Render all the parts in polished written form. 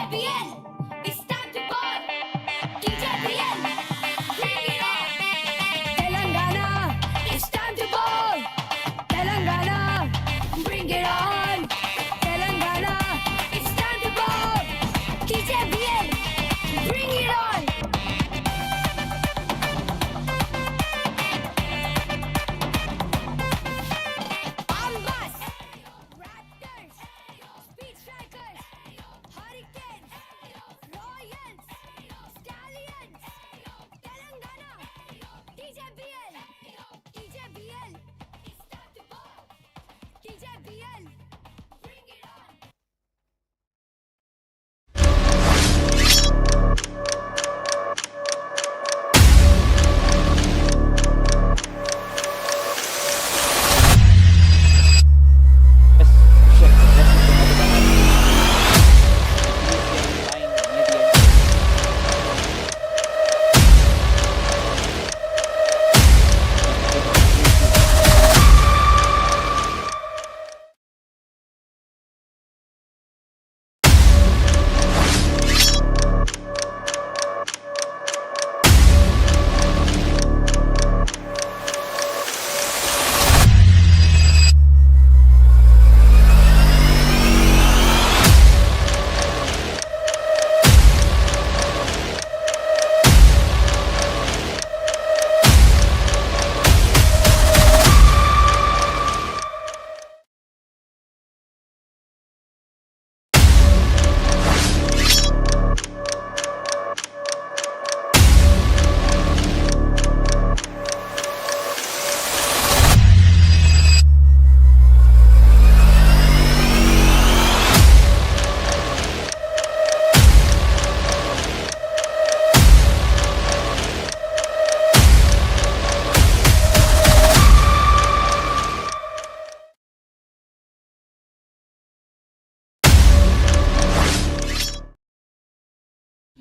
TJBL, it's time to ball. TJBL, bring it on. Telangana, it's time to ball. Telangana, bring it on. Telangana, it's time to ball. TJBL, bring it on. Ambas, Raptors, Speed Strikers, Hurricanes, Royals, Stallions, Telangana, TJBL, TJBL, it's time to ball. TJBL, bring it on.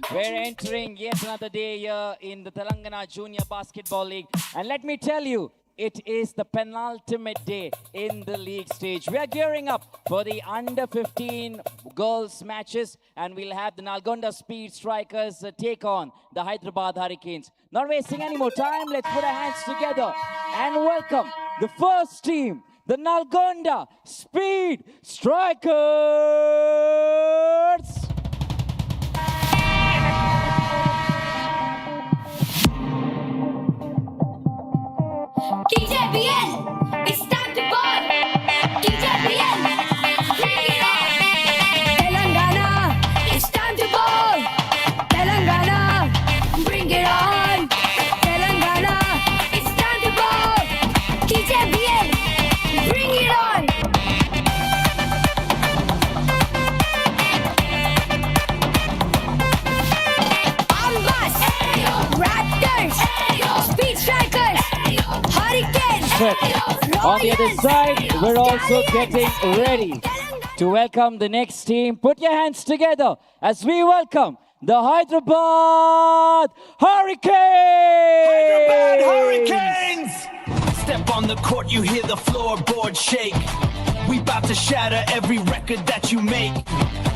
We're entering yet another day here in the Telangana Junior Basketball League. And let me tell you, it is the penultimate day in the league stage. We are gearing up for the under-15 girls matches, and we'll have the NLG Speeds Strikers take on the Hyderabad Hurricanes. Not wasting any more time, let's put our hands together and welcome the first team, the NLG Speed Strikers. TJBL, it's time to ball. TJBL, bring it on. Telangana, it's time to ball. Telangana, bring it on. Telangana, it's time to ball. TJBL, bring it on. Ambas, Raptors, Speed Strikers, Hurricanes, On the other side, we're also getting ready to welcome the next team. Put your hands together as we welcome the Hyderabad Hurricanes! Hyderabad Hurricanes! Step on the court, you hear the floorboard shake. We bout to shatter every record that you make.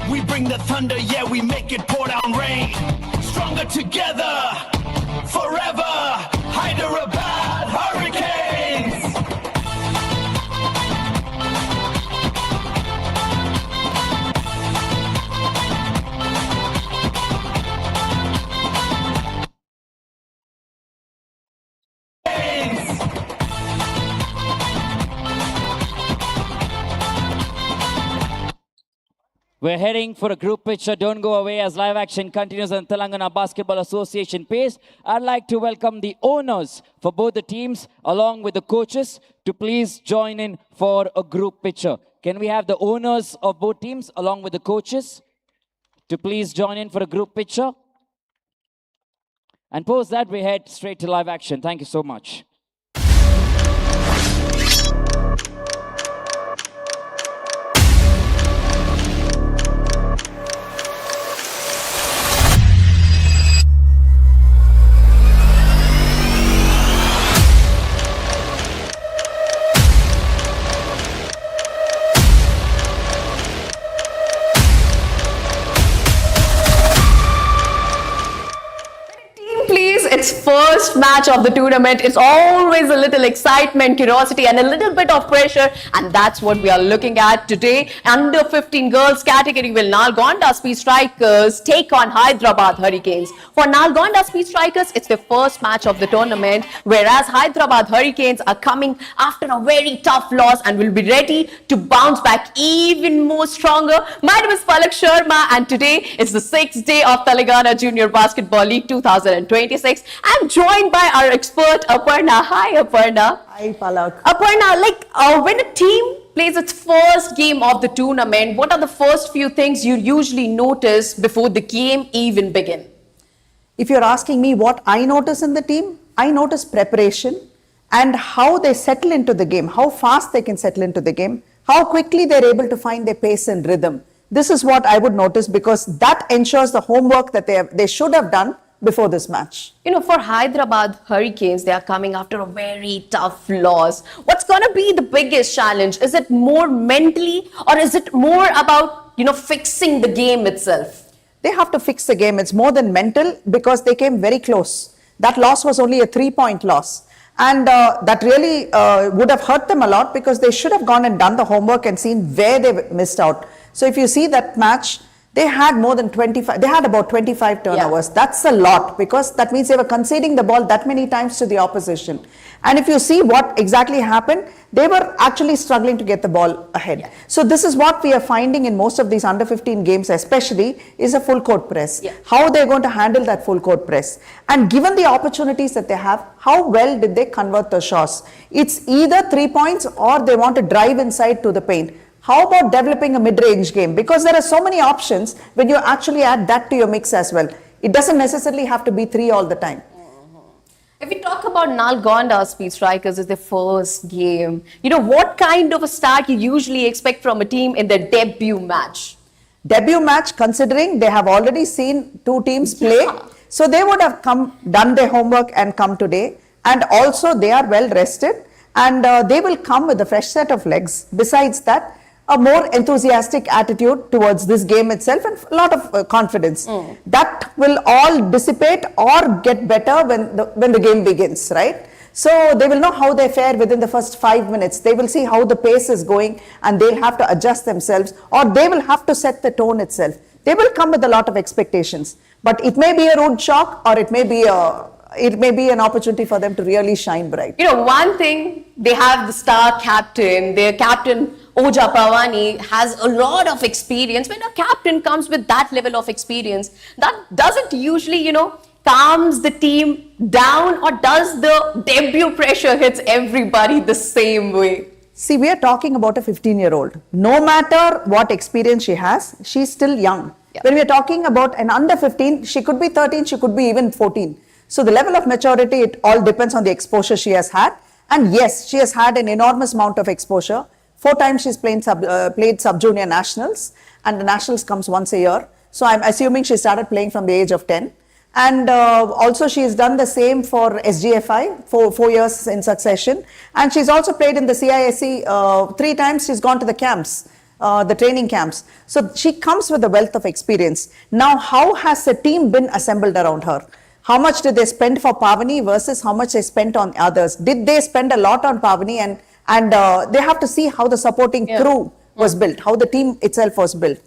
We bring the thunder, yeah, we make it pour down rain. Stronger together, forever, Hyderabad Hurricanes! We're heading for a group picture. Don't go away as live action continues on Telangana Basketball Association pace. I'd like to welcome the owners for both the teams along with the coaches to please join in for a group picture. Can we have the owners of both teams along with the coaches to please join in for a group picture? And post that, we head straight to live action. Thank you so much. its first match of the tournament. It's always a little excitement, curiosity, and a little bit of pressure, and that's what we are looking at today. Under 15 girls category will Nalgonda Speeds Strikers take on Hyderabad Hurricanes. For Nalgonda Speeds Strikers, it's the first match of the tournament, whereas Hyderabad Hurricanes are coming after a very tough loss and will be ready to bounce back even more stronger. My name is Palak Sharma, and today is the 6th day of Telangana Junior Basketball League 2026. I'm joined by our expert Aparna. Hi Aparna. Hi Palak. Aparna, when a team plays its first game of the tournament, what are the first few things you usually notice before the game even begins? If you're asking me what I notice in the team, I notice preparation and how they settle into the game, how fast they can settle into the game, how quickly they're able to find their pace and rhythm. This is what I would notice, because that ensures the homework that they should have done before this match. You know, for Hyderabad Hurricanes, they are coming after a very tough loss. What's going to be the biggest challenge? Is it more mentally, or is it more about, fixing the game itself? They have to fix the game. It's more than mental, because they came very close. That loss was only a 3-point loss. And that really would have hurt them a lot, because they should have gone and done the homework and seen where they missed out. So if you see that match, they had about 25 turnovers. Yeah. That's a lot, because that means they were conceding the ball that many times to the opposition. And if you see what exactly happened, they were actually struggling to get the ball ahead. Yeah. So this is what we are finding in most of these under 15 games especially, is a full court press. Yeah. How they're going to handle that full court press. And given the opportunities that they have, how well did they convert the shots? It's either 3 points or they want to drive inside to the paint. How about developing a mid-range game? Because there are so many options when you actually add that to your mix as well. It doesn't necessarily have to be 3 all the time. If we talk about Nalgonda Speeds Strikers as their first game, what kind of a start you usually expect from a team in their debut match? Debut match, considering they have already seen 2 teams play. Yeah. So they would have done their homework and come today. And also they are well rested, and they will come with a fresh set of legs. Besides that, a more enthusiastic attitude towards this game itself, and a lot of confidence. That will all dissipate or get better when the game begins, right? So they will know how they fare within the first 5 minutes. They will see how the pace is going, and they'll have to adjust themselves, or they will have to set the tone itself. They will come with a lot of expectations, but it may be a rude shock, or it may be an opportunity for them to really shine bright. One thing, they have the star captain. Their captain, Oja Pawani, has a lot of experience. When a captain comes with that level of experience, that doesn't usually, calms the team down, or does the debut pressure hits everybody the same way? See, we are talking about a 15-year-old. No matter what experience she has, she's still young. Yeah. When we are talking about an under 15, she could be 13, she could be even 14. So the level of maturity, it all depends on the exposure she has had. And yes, she has had an enormous amount of exposure. 4 times she's played sub-junior nationals, and the nationals comes once a year. So I'm assuming she started playing from the age of 10. And also she's done the same for SGFI for 4 years in succession. And she's also played in the CISC 3 times. She's gone to the camps, the training camps. So she comes with a wealth of experience. Now, how has the team been assembled around her? How much did they spend for Pavani versus how much they spent on others? Did they spend a lot on Pavani? And they have to see how the supporting crew was built, how the team itself was built.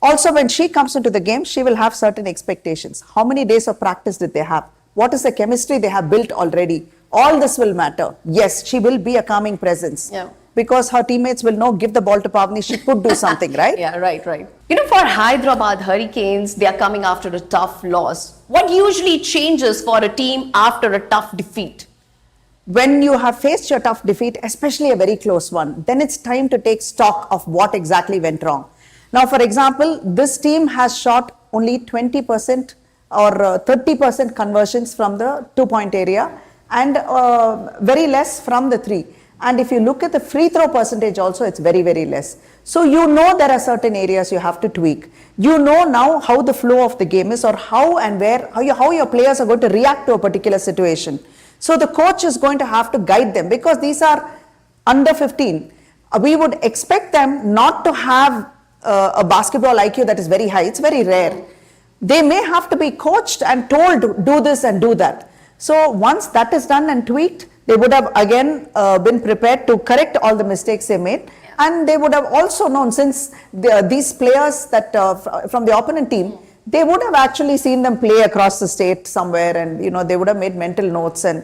Also, when she comes into the game, she will have certain expectations. How many days of practice did they have? What is the chemistry they have built already? All this will matter. Yes, she will be a calming presence. Yeah. Because her teammates will know, give the ball to Pavani, she could do something, right? Yeah, right. For Hyderabad Hurricanes, they are coming after a tough loss. What usually changes for a team after a tough defeat? When you have faced your tough defeat, especially a very close one, then it's time to take stock of what exactly went wrong. Now, for example, this team has shot only 20% or 30% conversions from the 2-point area, and very less from the 3. And if you look at the free throw percentage also, it's very, very less. So there are certain areas you have to tweak. Now how the flow of the game is, or how your players are going to react to a particular situation. So the coach is going to have to guide them, because these are under 15. We would expect them not to have a basketball IQ that is very high. It's very rare. They may have to be coached and told to do this and do that. So once that is done and tweaked, they would have again been prepared to correct all the mistakes they made. And they would have also known, since these players that from the opponent team, they would have actually seen them play across the state somewhere, and they would have made mental notes, and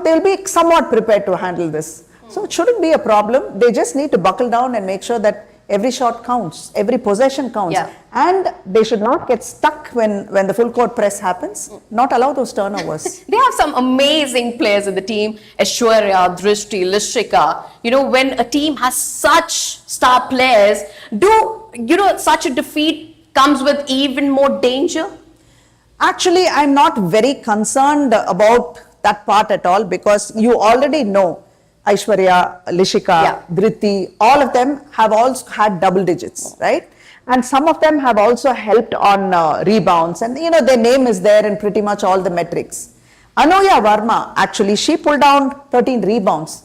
they will be somewhat prepared to handle this. So it shouldn't be a problem. They just need to buckle down and make sure that every shot counts, every possession counts. Yeah. And they should not get stuck when the full court press happens, not allow those turnovers. They have some amazing players in the team. Aishwarya, Drishti, Lishika. When a team has such star players, such a defeat comes with even more danger? Actually, I'm not very concerned about that part at all, because you already know Aishwarya, Lishika, Dhriti, all of them have also had double digits, right? And some of them have also helped on rebounds, and their name is there in pretty much all the metrics. Anuya Verma, actually, she pulled down 13 rebounds.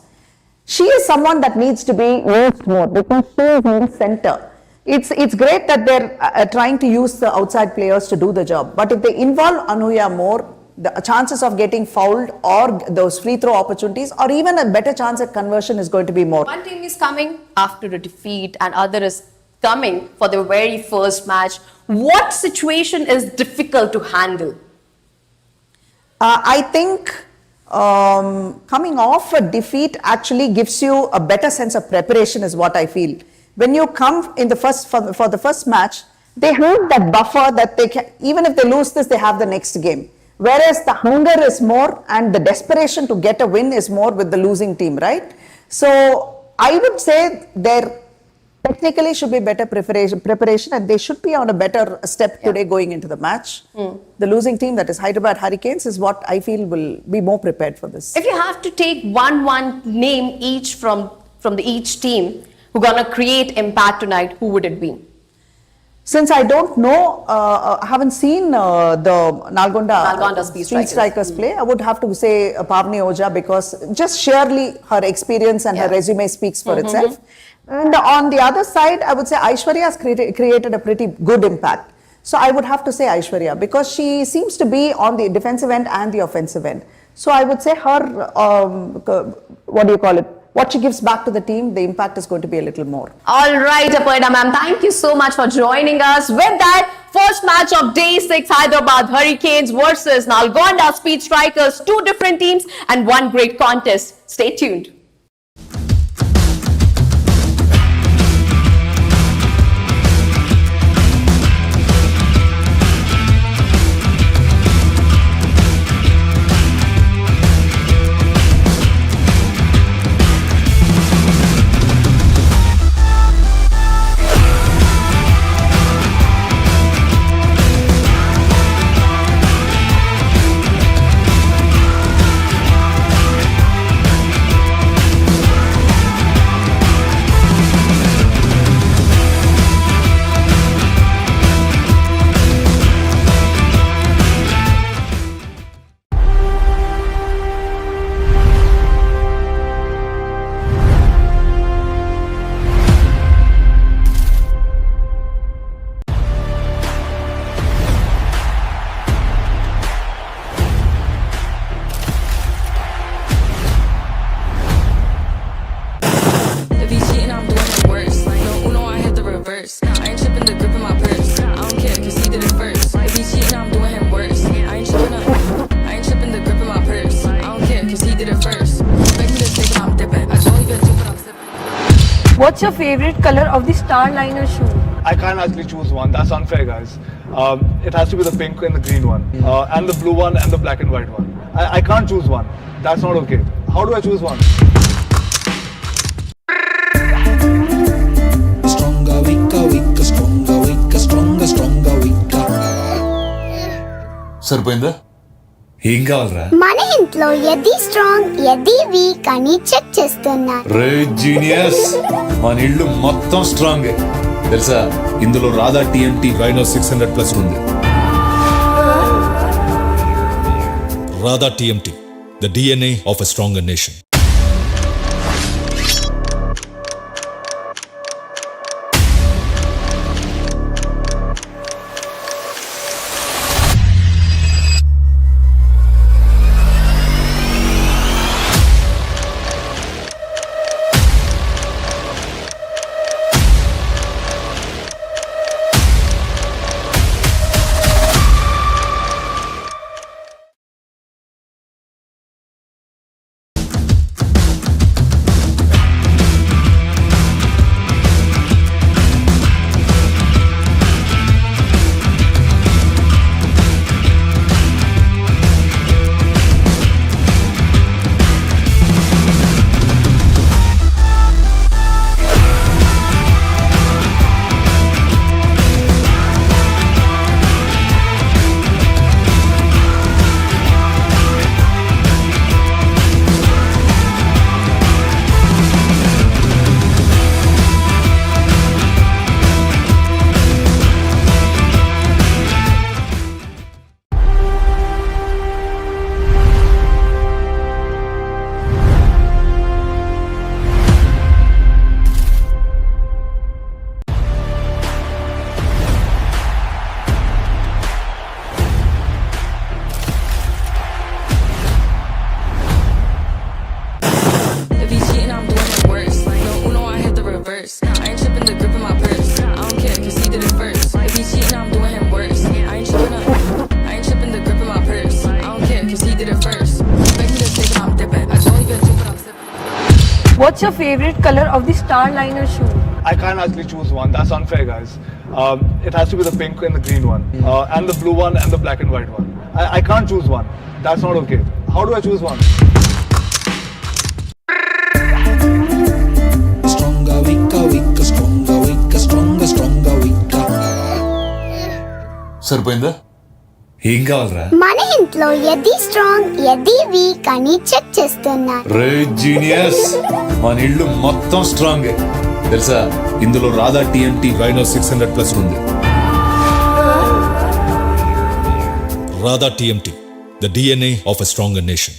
She is someone that needs to be used more, because she is in the center. It's great that they're trying to use the outside players to do the job, but if they involve Anuya more, the chances of getting fouled or those free throw opportunities, or even a better chance at conversion, is going to be more. One team is coming after a defeat and other is coming for their very first match. What situation is difficult to handle? I think coming off a defeat actually gives you a better sense of preparation, is what I feel. When you come in the for the first match, they have that buffer that they can, even if they lose this, they have the next game. Whereas the hunger is more and the desperation to get a win is more with the losing team, right? So I would say there technically should be better preparation, and they should be on a better step today going into the match. The losing team, that is Hyderabad Hurricanes, is what I feel will be more prepared for this. If you have to take one name each from each team who gonna create impact tonight, who would it be? Since I don't know, I haven't seen the Nalgonda Speeds Strikers play, I would have to say Pavni Oja, because just sheerly her experience and her resume speaks for itself. And on the other side, I would say Aishwarya has created a pretty good impact. So I would have to say Aishwarya, because she seems to be on the defensive end and the offensive end. So I would say her, what she gives back to the team, the impact is going to be a little more. All right, Aparna ma'am, thank you so much for joining us. With that, first match of day 6, Hyderabad Hurricanes versus Nalgonda Speed Strikers, 2 different teams and 1 great contest. Stay tuned. What's your favorite color of the Starliner shoe? I can't actually choose one. That's unfair, guys. It has to be the pink and the green one, and the blue one and the black and white one. I can't choose one. That's not okay. How do I choose one? Stronger, weaker, weaker, stronger, weaker, stronger, stronger, weaker. సరిపోయిందా? ఏం కావాలరా? మన ఇంట్లో ఎది strong ఎది week అని check చేస్తున్నా. రే genius, మన ఇల్లు మొత్తం స్ట్రాంగ్ తెలుసా? ఇందులో రాధా TMT రైనో 600+ ఉంది. Radha TMT, the DNA of a stronger nation. What's your favorite color of the Starliner shoe? I can't actually choose one. That's unfair, guys. It has to be the pink and the green one, and the blue one and the black and white one. I can't choose one. That's not okay. How do I choose one? Stronger, weaker, weaker, stronger, weaker, stronger, stronger, weaker. సరిపోయిందా? ఏం కావాలరా? మన ఇంట్లో ఎది strong ఎది week అని check చేస్తున్నా. రే genius, మన ఇల్లు మొత్తం స్ట్రాంగ్ తెలుసా? ఇందులో రాధా టీఎంటీ రైనో 600+ ఉంది. Radha TMT, the DNA of a stronger nation.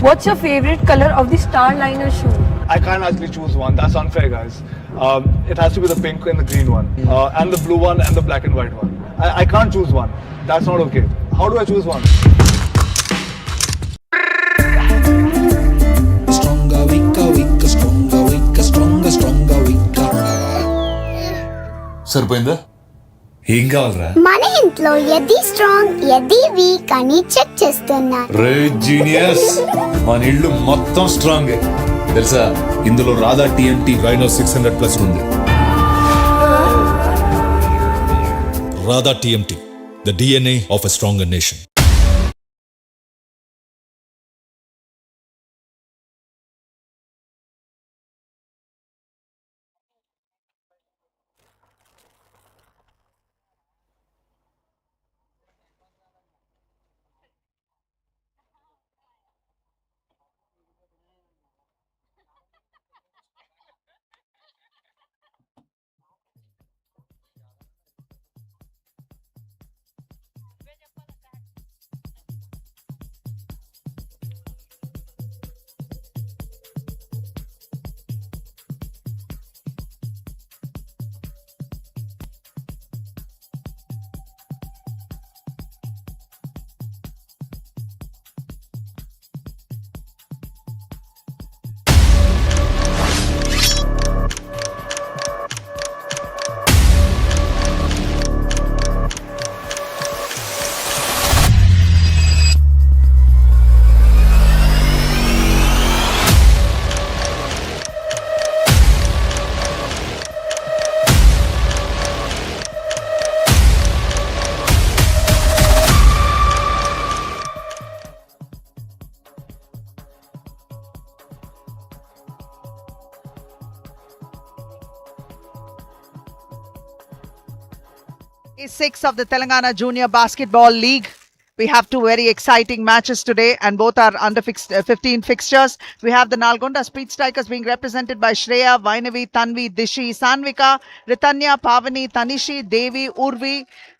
What's your favorite color of the Starliner shoe? I can't actually choose one. That's unfair, guys. It has to be the pink and the green one, and the blue one and the black and white one. I can't choose one. That's not okay. How do I choose one? Stronger, weaker, weaker, stronger, weaker, stronger, stronger, weaker. సరిపోయిందా? ఏం కావాలరా? మన ఇంట్లో ఎది strong ఎది week అని check చేస్తున్నా. రే genius, మన ఇల్లు మొత్తం స్ట్రాంగ్ తెలుసా? ఇందులో రాధా టీఎంటీ రైనో 600+ ఉంది. Radha TMT, the DNA of a stronger nation. Day 6 of the Telangana Junior Basketball League. We have two very exciting matches today, and both are under 15 fixtures. We have the Nalgonda Speeds Strikers being represented by Shreya, Vainavi, Tanvi, Dishi, Sanvika, Ritanya, Pavani, Tanishi, Devi, Urvi,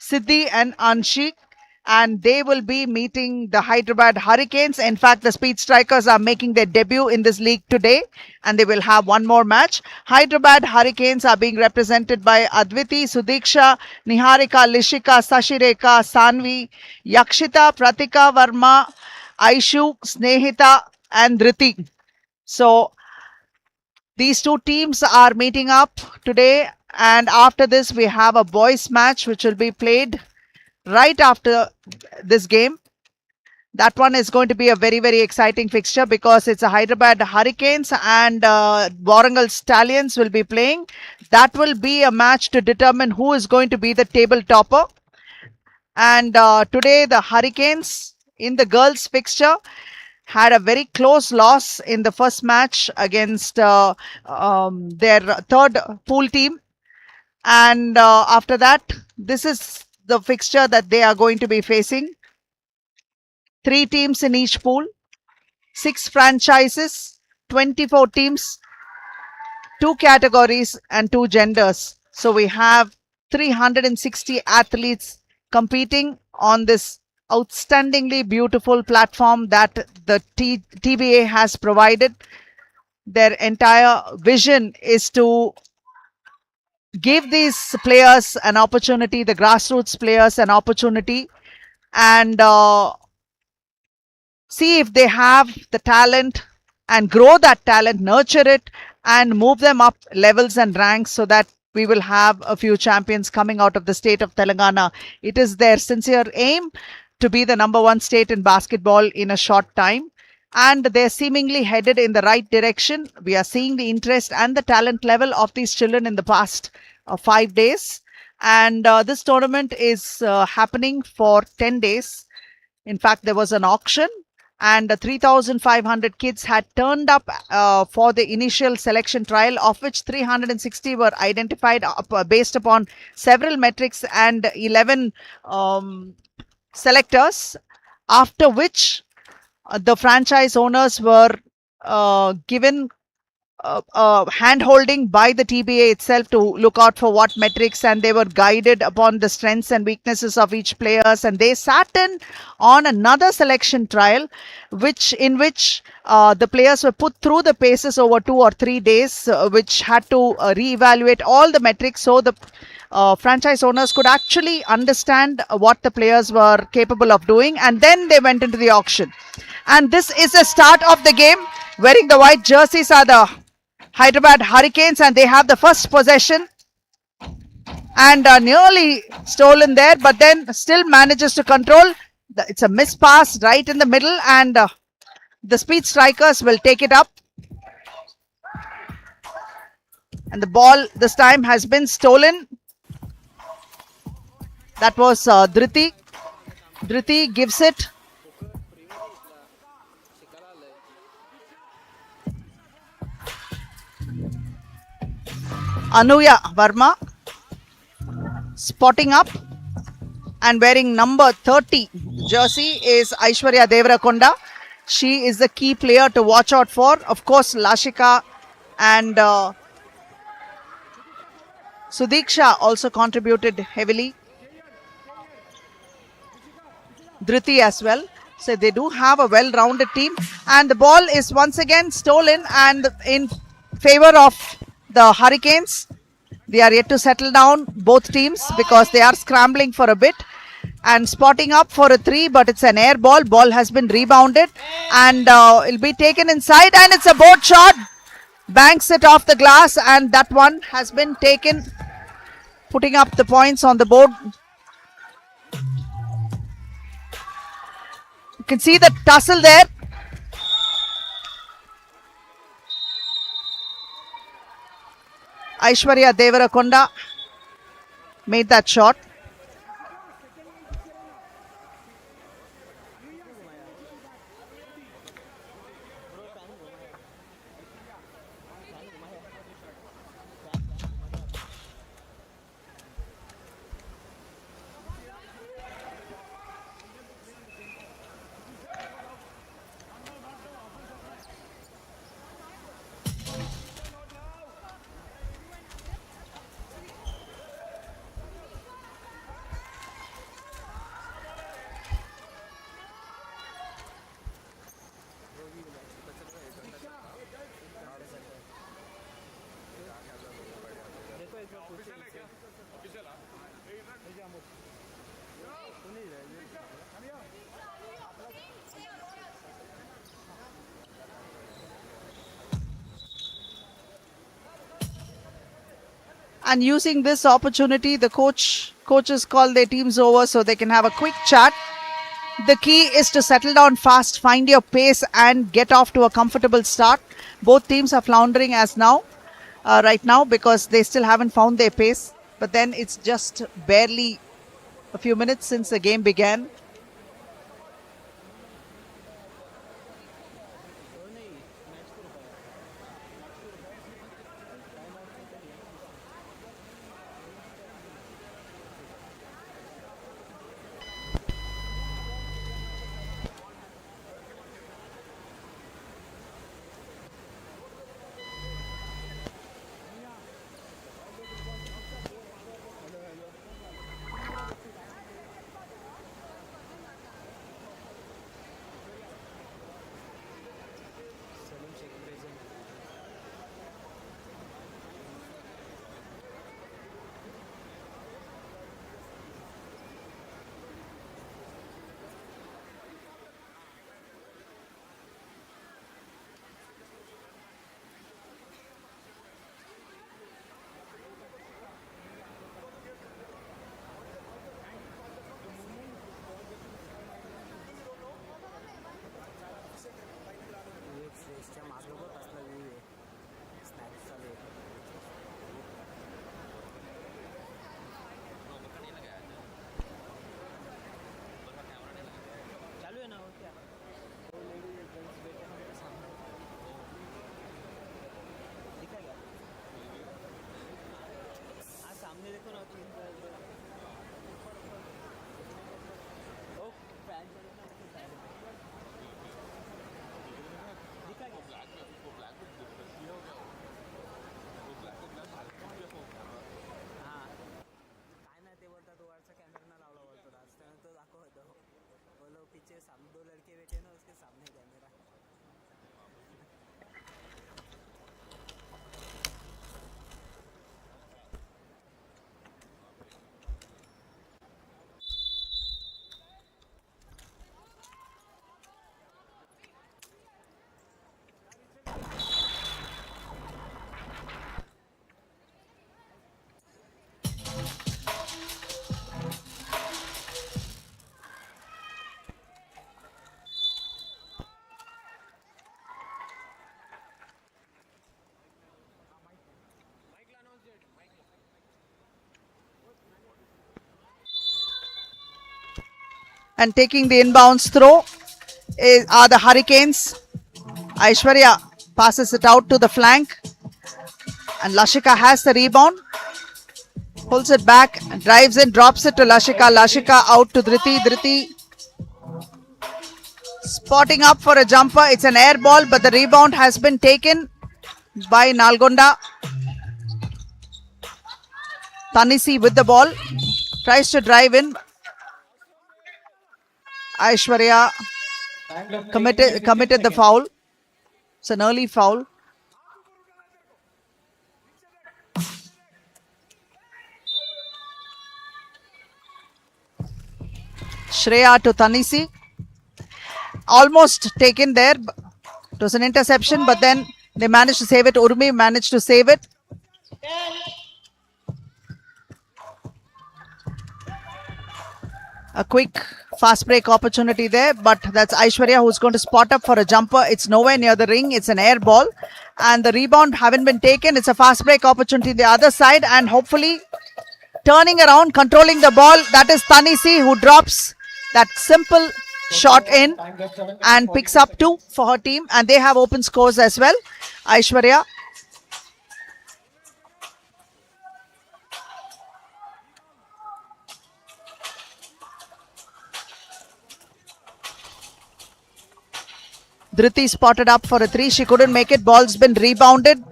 Siddhi and Anshi. and they will be meeting the Hyderabad Hurricanes. In fact, the Speed Strikers are making their debut in this league today, and they will have one more match. Hyderabad Hurricanes are being represented by Adviti, Sudiksha, Niharika, Lishika, Sashireka, Sanvi, Yakshita, Pratika Varma, Aishu, Snehita, and Dhriti. So these two teams are meeting up today, and after this we have a boys match which will be played right after this game. That one is going to be a very, very exciting fixture because it's a Hyderabad Hurricanes and Warangal Stallions will be playing. That will be a match to determine who is going to be the table topper. And today the Hurricanes in the girls fixture had a very close loss in the first match against their third pool team. And after that, this is the fixture that they are going to be facing. 3 teams in each pool, 6 franchises, 24 teams, 2 categories and 2 genders. So we have 360 athletes competing on this outstandingly beautiful platform that the TBA has provided. Their entire vision is to give these players an opportunity, the grassroots players an opportunity, and see if they have the talent and grow that talent, nurture it, and move them up levels and ranks so that we will have a few champions coming out of the state of Telangana. It is their sincere aim to be the #1 state in basketball in a short time. And they're seemingly headed in the right direction. We are seeing the interest and the talent level of these children in the past 5 days. And this tournament is happening for 10 days. In fact, there was an auction and 3,500 kids had turned up for the initial selection trial, of which 360 were identified based upon several metrics and 11 selectors, after which the franchise owners were given hand-holding by the TBA itself to look out for what metrics, and they were guided upon the strengths and weaknesses of each players, and they sat in on another selection trial in which the players were put through the paces over 2 or 3 days, which had to reevaluate all the metrics so the franchise owners could actually understand what the players were capable of doing, and then they went into the auction. And this is the start of the game. Wearing the white jerseys are the Hyderabad Hurricanes, and they have the first possession and nearly stolen there, but then still manages to control. It's a miss pass right in the middle, and the Speed Strikers will take it up. And the ball this time has been stolen. That was Dhriti. Dhriti gives it. Anuya Varma spotting up, and wearing number 30 jersey is Aishwarya Devarakonda. She is the key player to watch out for. Of course, Lashika and Sudiksha also contributed heavily. Dhriti as well. So they do have a well-rounded team, and the ball is once again stolen and in favor of the Hurricanes. They are yet to settle down, both teams, because they are scrambling for a bit and spotting up for a 3, but it's an air ball. Ball has been rebounded and it'll be taken inside, and it's a board shot. Banks it off the glass, and that one has been taken, putting up the points on the board. You can see the tussle there. Aishwarya Devarakonda made that shot. And using this opportunity, the coaches call their teams over so they can have a quick chat. The key is to settle down fast, find your pace and get off to a comfortable start. Both teams are floundering right now because they still haven't found their pace. But then it's just barely a few minutes since the game began. And taking the inbounds throw are the Hurricanes. Aishwarya passes it out to the flank. And Lashika has the rebound. Pulls it back, drives in, drops it to Lashika. Lashika out to Dhriti. Dhriti spotting up for a jumper. It's an air ball, but the rebound has been taken by Nalgonda. Tanisi with the ball. Tries to drive in. Aishwarya committed the foul. It's an early foul. Shreya to Tanisi. Almost taken there. It was an interception, but then they managed to save it. Urmi managed to save it. A quick fast break opportunity there, but that's Aishwarya who's going to spot up for a jumper. It's nowhere near the ring. It's an air ball. And the rebound haven't been taken. It's a fast break opportunity the other side, and hopefully turning around, controlling the ball. That is Tanisi who drops that simple shot in and picks up 2 for her team. And they have open scores as well. Aishwarya. Dhriti spotted up for a 3. She couldn't make it. Ball's been rebounded.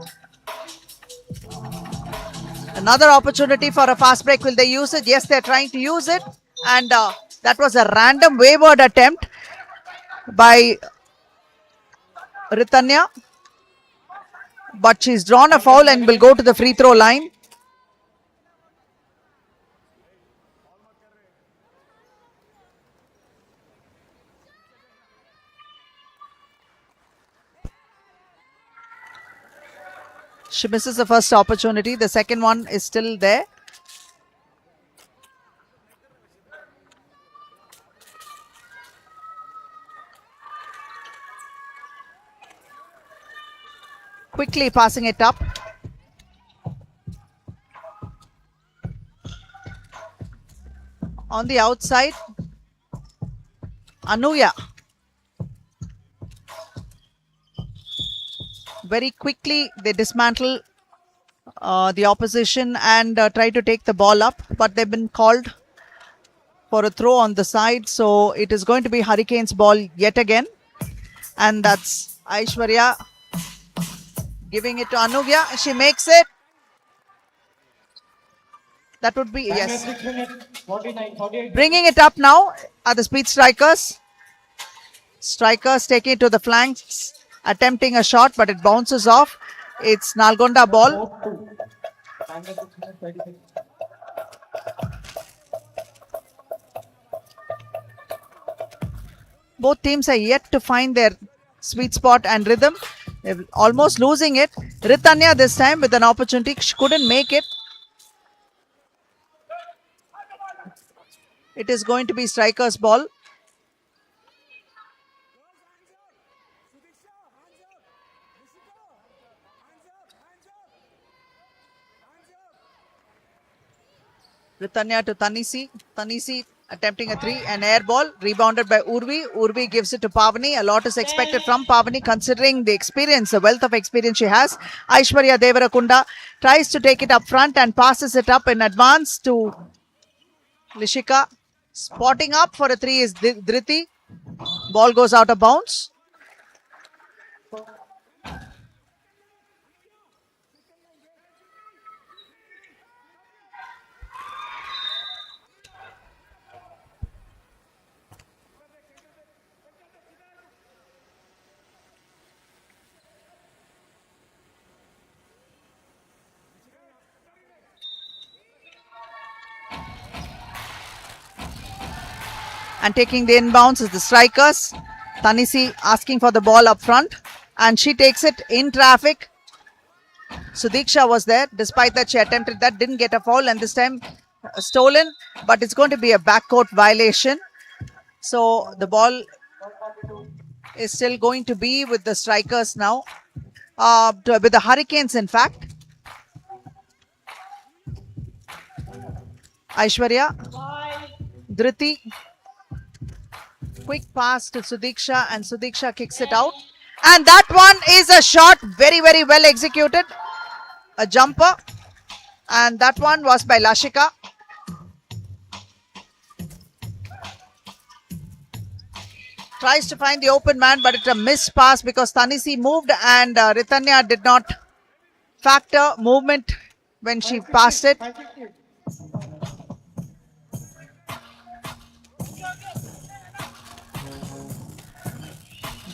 Another opportunity for a fast break. Will they use it? Yes, they're trying to use it. And that was a random wayward attempt by Ritanya. But she's drawn a foul and will go to the free throw line. She misses the first opportunity. The second one is still there. Quickly passing it up. On the outside, Anuya. Very quickly, they dismantle the opposition and try to take the ball up, but they've been called for a throw on the side. So it is going to be Hurricanes ball yet again. And that's Aishwarya giving it to Anuya. She makes it. That would be, yes. Bringing it up now are the Speed Strikers. Strikers taking it to the flanks, attempting a shot, but it bounces off. It's Nalgonda ball. Both teams are yet to find their sweet spot and rhythm. They're almost losing it. Ritanya this time with an opportunity. She couldn't make it. It is going to be Strikers ball. Ritanya to Tanisi. Tanisi attempting a three, an air ball, rebounded by Urvi. Urvi gives it to Pavani. A lot is expected from Pavani considering the experience, the wealth of experience she has. Aishwarya Devarakunda tries to take it up front and passes it up in advance to Lishika. Spotting up for a three is Dhriti. Ball goes out of bounds. And taking the inbounds is the Strikers. Tanisi asking for the ball up front. And she takes it in traffic. Sudiksha was there. Despite that, she attempted that. Didn't get a foul. And this time stolen. But it's going to be a backcourt violation. So the ball is still going to be with the Strikers now. With the Hurricanes, in fact. Aishwarya. Dhriti. Quick pass to Sudiksha and Sudiksha kicks it out. And that one is a shot, very, very well executed. A jumper. And that one was by Lashika. Tries to find the open man, but it's a missed pass because Tanisi moved and Ritanya did not factor movement when she passed it.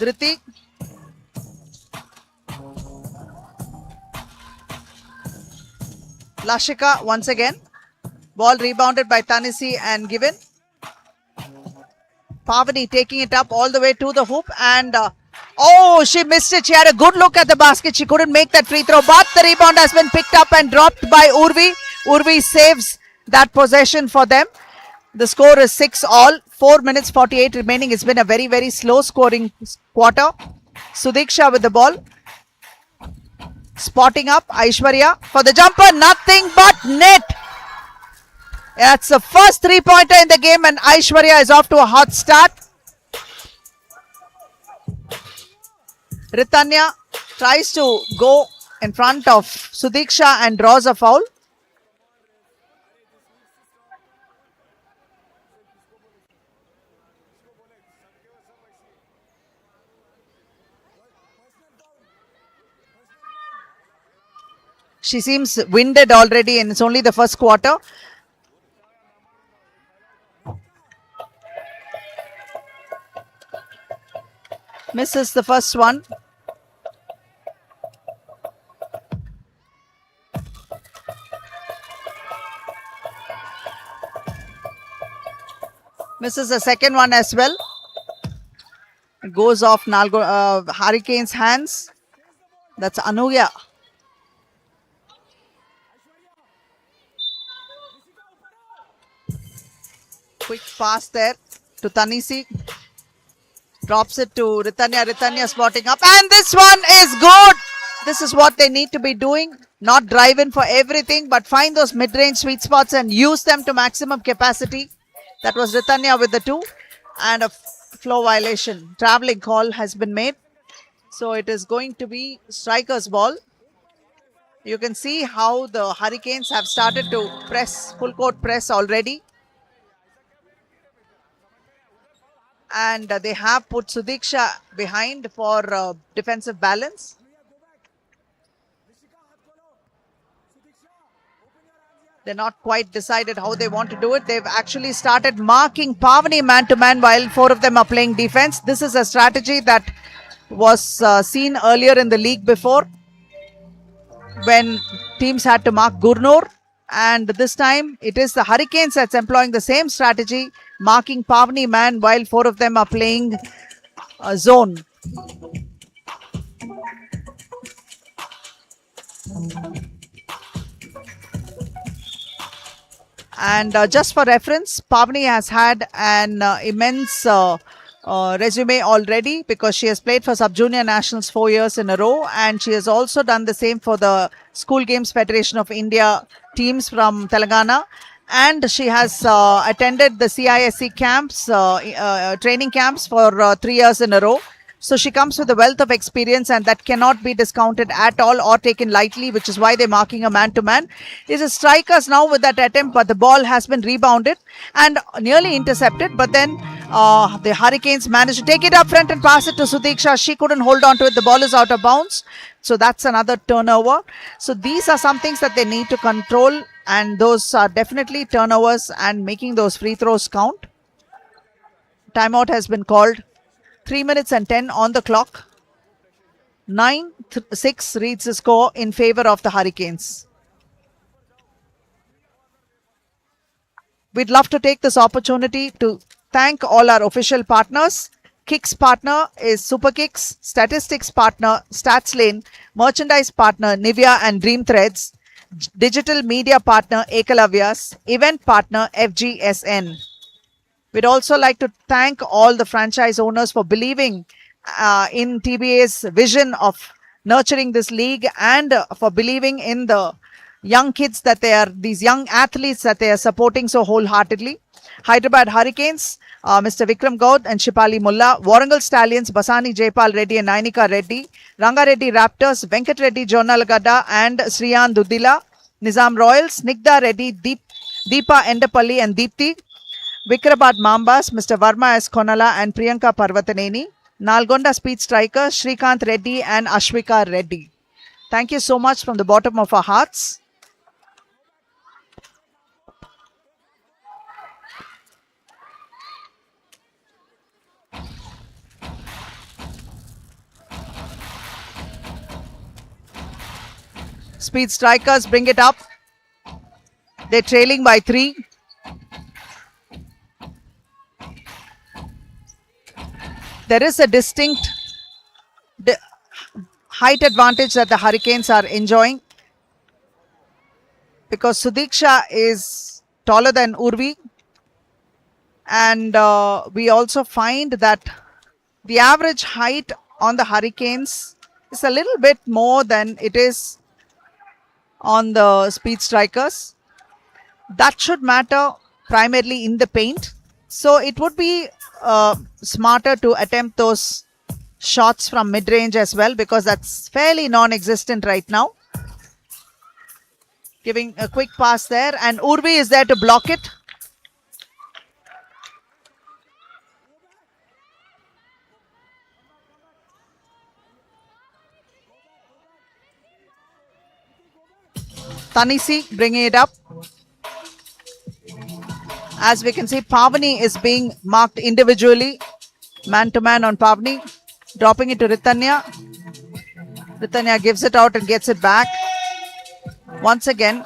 Dhriti. Lashika once again. Ball rebounded by Tanisi and given. Pavani taking it up all the way to the hoop and oh, she missed it. She had a good look at the basket. She couldn't make that free throw, but the rebound has been picked up and dropped by Urvi. Urvi saves that possession for them. The score is 6-all. 4 minutes 48 remaining. It's been a very, very slow scoring quarter. Sudiksha with the ball. Spotting up Aishwarya for the jumper. Nothing but net. That's the first three-pointer in the game and Aishwarya is off to a hot start. Ritanya tries to go in front of Sudiksha and draws a foul. She seems winded already and it's only the first quarter. Misses the first one. Misses the second one as well. It goes off Hurricanes' hands. That's Anuya. quick pass there to Tanisi. Drops it to Ritanya. Ritanya spotting up. And this one is good. This is what they need to be doing. Not drive in for everything, but find those mid-range sweet spots and use them to maximum capacity. That was Ritanya with the 2. And a flow violation. Traveling call has been made. So it is going to be Strikers ball. You can see how the Hurricanes have started to press, full court press already. And they have put Sudiksha behind for defensive balance. They're not quite decided how they want to do it. They've actually started marking Pavani man-to-man while 4 of them are playing defense. This is a strategy that was seen earlier in the league before, when teams had to mark Gurnur, and this time it is the Hurricanes that's employing the same strategy, marking Pavani man while 4 of them are playing zone. And just for reference, Pavani has had an immense resume already, because she has played for Sub-Junior Nationals 4 years in a row, and she has also done the same for the School Games Federation of India teams from Telangana, and she has attended the CISC camps, training camps for 3 years in a row. So she comes with a wealth of experience, and that cannot be discounted at all or taken lightly, which is why they're marking a man-to-man. It is Strikers now with that attempt, but the ball has been rebounded and nearly intercepted. But then the Hurricanes managed to take it up front and pass it to Sudiksha. She couldn't hold on to it. The ball is out of bounds. So that's another turnover. So these are some things that they need to control, and those are definitely turnovers and making those free throws count. Timeout has been called. 3 minutes and 10 on the clock. 9-6 reads the score in favor of the Hurricanes. We'd love to take this opportunity to thank all our official partners. Kicks partner is Super Kicks, Statistics partner StatsLane, Merchandise partner Nivea and Dream Threads, Digital Media partner Ekalavyas, Event partner FGSN. We'd also like to thank all the franchise owners for believing in TBA's vision of nurturing this league, and for believing in the young kids that they are, these young athletes that they are supporting so wholeheartedly. Hyderabad Hurricanes, Mr. Vikram Gaud and Shipali Mulla. Warangal Stallions, Basani Jaipal Reddy and Nainika Reddy. Ranga Reddy Raptors, Venkat Reddy Jonalagada and Sriyan Dudila. Nizam Royals, Snigdha Reddy, Deepa Endapalli and Deepthi. Vikrabad Mambas, Mr. Varma S. Konala and Priyanka Parvataneni. Nalgonda Speed Strikers, Shrikant Reddy and Ashwika Reddy. Thank you so much from the bottom of our hearts. Speed Strikers bring it up. They're trailing by 3. There is a distinct height advantage that the Hurricanes are enjoying, because Sudiksha is taller than Urvi, and we also find that the average height on the Hurricanes is a little bit more than it is on the Speed Strikers. That should matter primarily in the paint. So it would be smarter to attempt those shots from mid-range as well, because that's fairly non-existent right now. Giving a quick pass there, and Urvi is there to block it. Tanisi bringing it up. As we can see, Pavani is being marked individually. Man-to-man on Pavani. Dropping it to Ritanya. Ritanya gives it out and gets it back. Once again,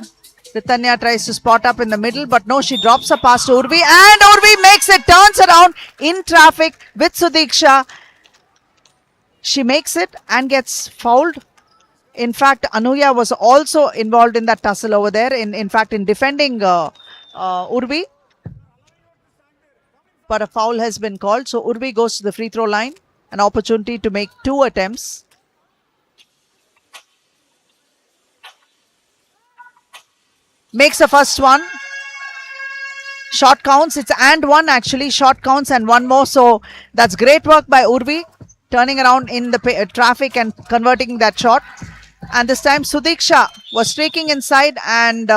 Ritanya tries to spot up in the middle, but no, she drops a pass to Urvi. And Urvi makes it, turns around in traffic with Sudiksha. She makes it and gets fouled. In fact, Anuya was also involved in that tussle over there, in fact, in defending Urvi. but a foul has been called. So Urvi goes to the free throw line. An opportunity to make 2 attempts. Makes the first one. Shot counts. It's and one actually. Shot counts and one more. So that's great work by Urvi. Turning around in the traffic and converting that shot. And this time Sudiksha was streaking inside and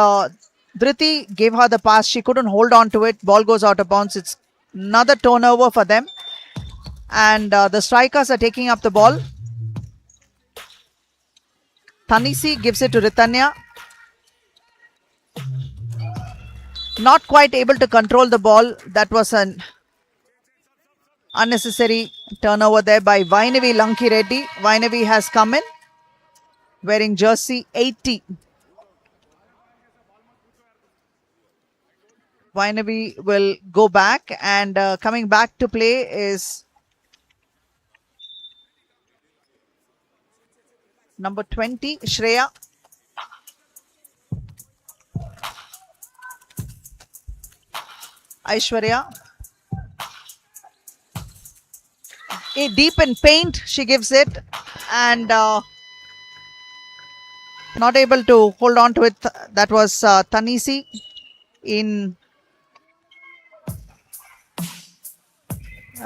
Dhriti gave her the pass. She couldn't hold on to it. Ball goes out of bounds. It's another turnover for them. And the strikers are taking up the ball. Tanisi gives it to Ritanya. Not quite able to control the ball. That was an unnecessary turnover there by Vainavi Lanki Reddy. Vainavi has come in wearing jersey 80. Vainavi will go back, and coming back to play is number 20, Shreya. Aishwarya. Deep in paint, she gives it, and not able to hold on to it. That was Tanisi in.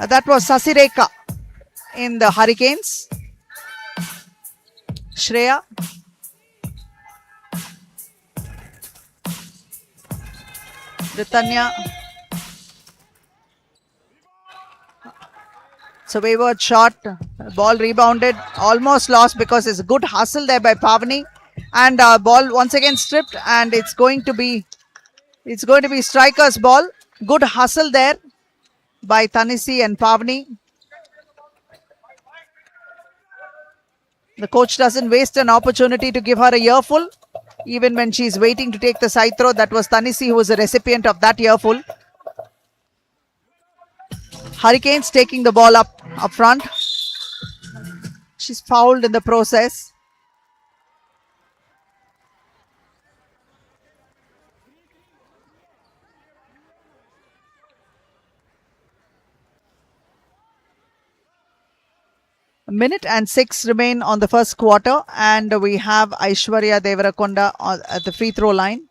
That was Sasireka in the Hurricanes. Shreya. Ritanya. So wayward shot, ball rebounded, almost lost because it's a good hustle there by Pavani, and ball once again stripped, and it's going to be strikers ball. Good hustle there by Tanisi and Pavani. The coach doesn't waste an opportunity to give her a earful, even when she's waiting to take the side throw. That was Tanisi who was the recipient of that earful. Hurricanes taking the ball up front. She's fouled in the process. A minute and 6 remain on the first quarter, and we have Aishwarya Devarakonda at the free throw line.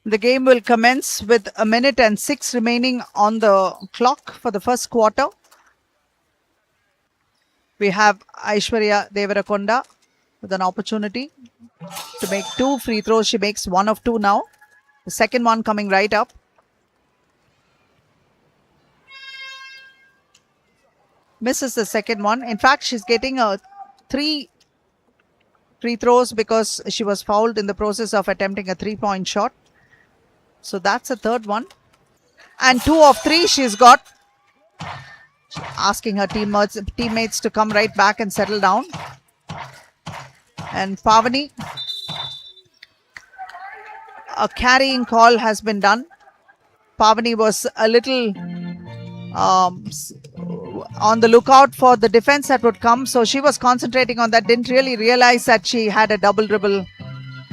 The game will commence with 1 minute and 6 remaining on the clock for the first quarter. We have Aishwarya Devarakonda with an opportunity to make 2 free throws. She makes 1 of 2 now. The second one coming right up. Misses the second one. In fact, she's getting 3 free throws because she was fouled in the process of attempting a 3-point shot. So that's a third one. And 2 of 3 she's got. Asking her teammates to come right back and settle down. And Pavani, a carrying call has been done. Pavani was a little on the lookout for the defense that would come. So she was concentrating on that, didn't really realize that she had a double dribble,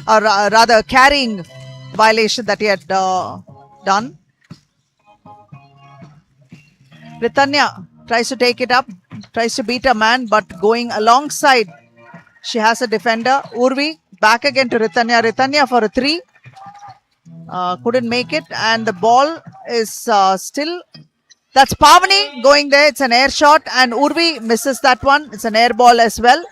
or rather a carrying violation that he had done. Ritanya tries to take it up, tries to beat a man, but going alongside, she has a defender. Urvi back again to Ritanya. Ritanya for a 3. Couldn't make it, and the ball is still. That's Pavani going there. It's an air shot, and Urvi misses that one. It's an air ball as well.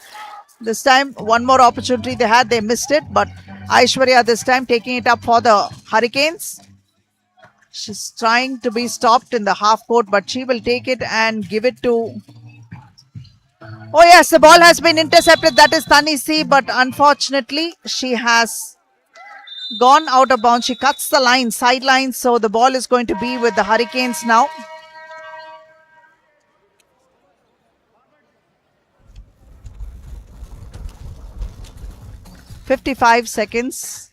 This time, one more opportunity they had. They missed it, but Aishwarya this time taking it up for the Hurricanes. She's trying to be stopped in the half court, but she will take it and give it to... Oh yes, the ball has been intercepted. That is Tanisi, but unfortunately, she has gone out of bounds. She cuts the line, sideline, so the ball is going to be with the Hurricanes now. "55 seconds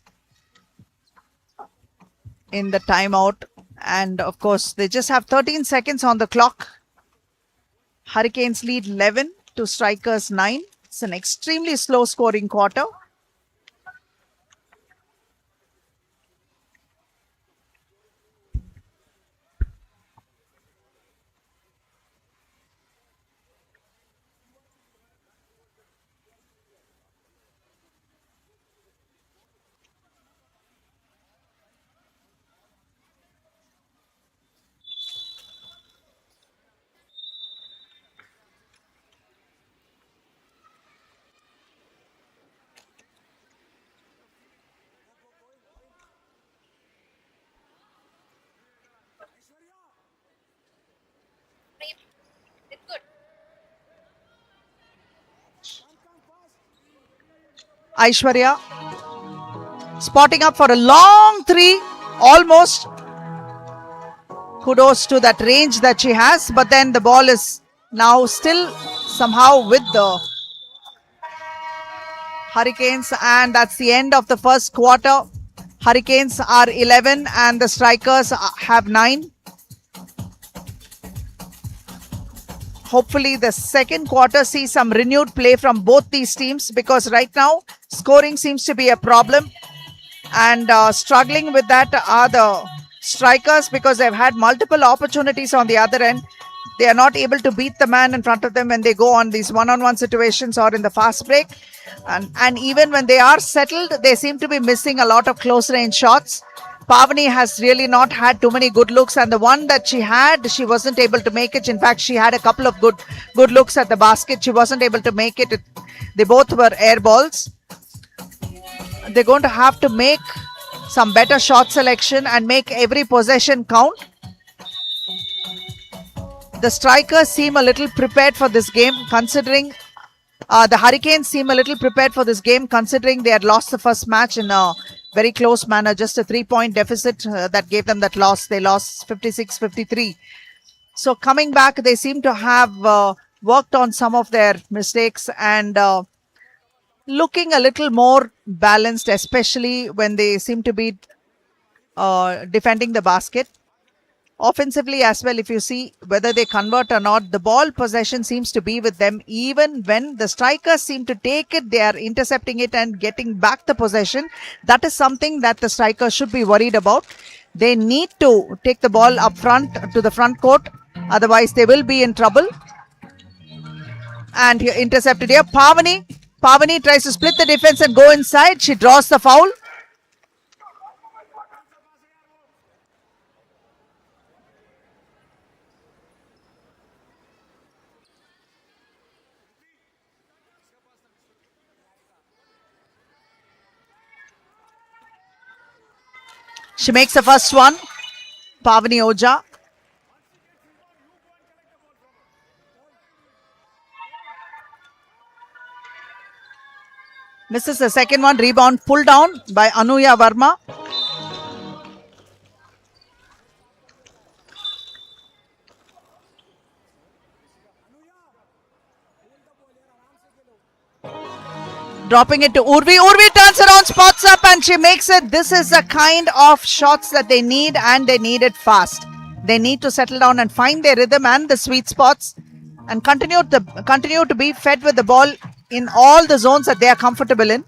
in the timeout, and of course they just have 13 seconds on the clock. Hurricanes lead 11 to Strikers 9. It's an extremely slow scoring quarter. Aishwarya spotting up for a long 3, almost. Kudos to that range that she has, but then the ball is now still somehow with the Hurricanes, and that's the end of the first quarter. Hurricanes are 11 and the Strikers have 9. Hopefully the second quarter sees some renewed play from both these teams, because right now scoring seems to be a problem, and struggling with that are the Strikers, because they've had multiple opportunities on the other end. They are not able to beat the man in front of them when they go on these one-on-one situations or in the fast break, and even when they are settled, they seem to be missing a lot of close range shots. Pavani has really not had too many good looks, and the one that she had, she wasn't able to make it. In fact, she had a couple of good looks at the basket. She wasn't able to make it. They both were air balls. They're going to have to make some better shot selection and make every possession count. The Strikers seem a little prepared for this game, considering the Hurricanes seem a little prepared for this game, considering they had lost the first match in a very close manner, just a 3-point deficit that gave them that loss. They lost 56-53. So coming back, they seem to have worked on some of their mistakes and looking a little more balanced, especially when they seem to be defending the basket. Offensively as well, if you see whether they convert or not, the ball possession seems to be with them. Even when the Strikers seem to take it, they are intercepting it and getting back the possession. That is something that the Strikers should be worried about. They need to take the ball up front to the front court, otherwise they will be in trouble. And here intercepted here. Pavani tries to split the defense and go inside. She draws the foul. She makes the first one. Pavani Oja. Misses the second one. Rebound pulled down by Anuya Verma. Dropping it to Urvi. Urvi turns around, spots up, and she makes it. This is the kind of shots that they need, and they need it fast. They need to settle down and find their rhythm and the sweet spots, and continue to be fed with the ball in all the zones that they are comfortable in.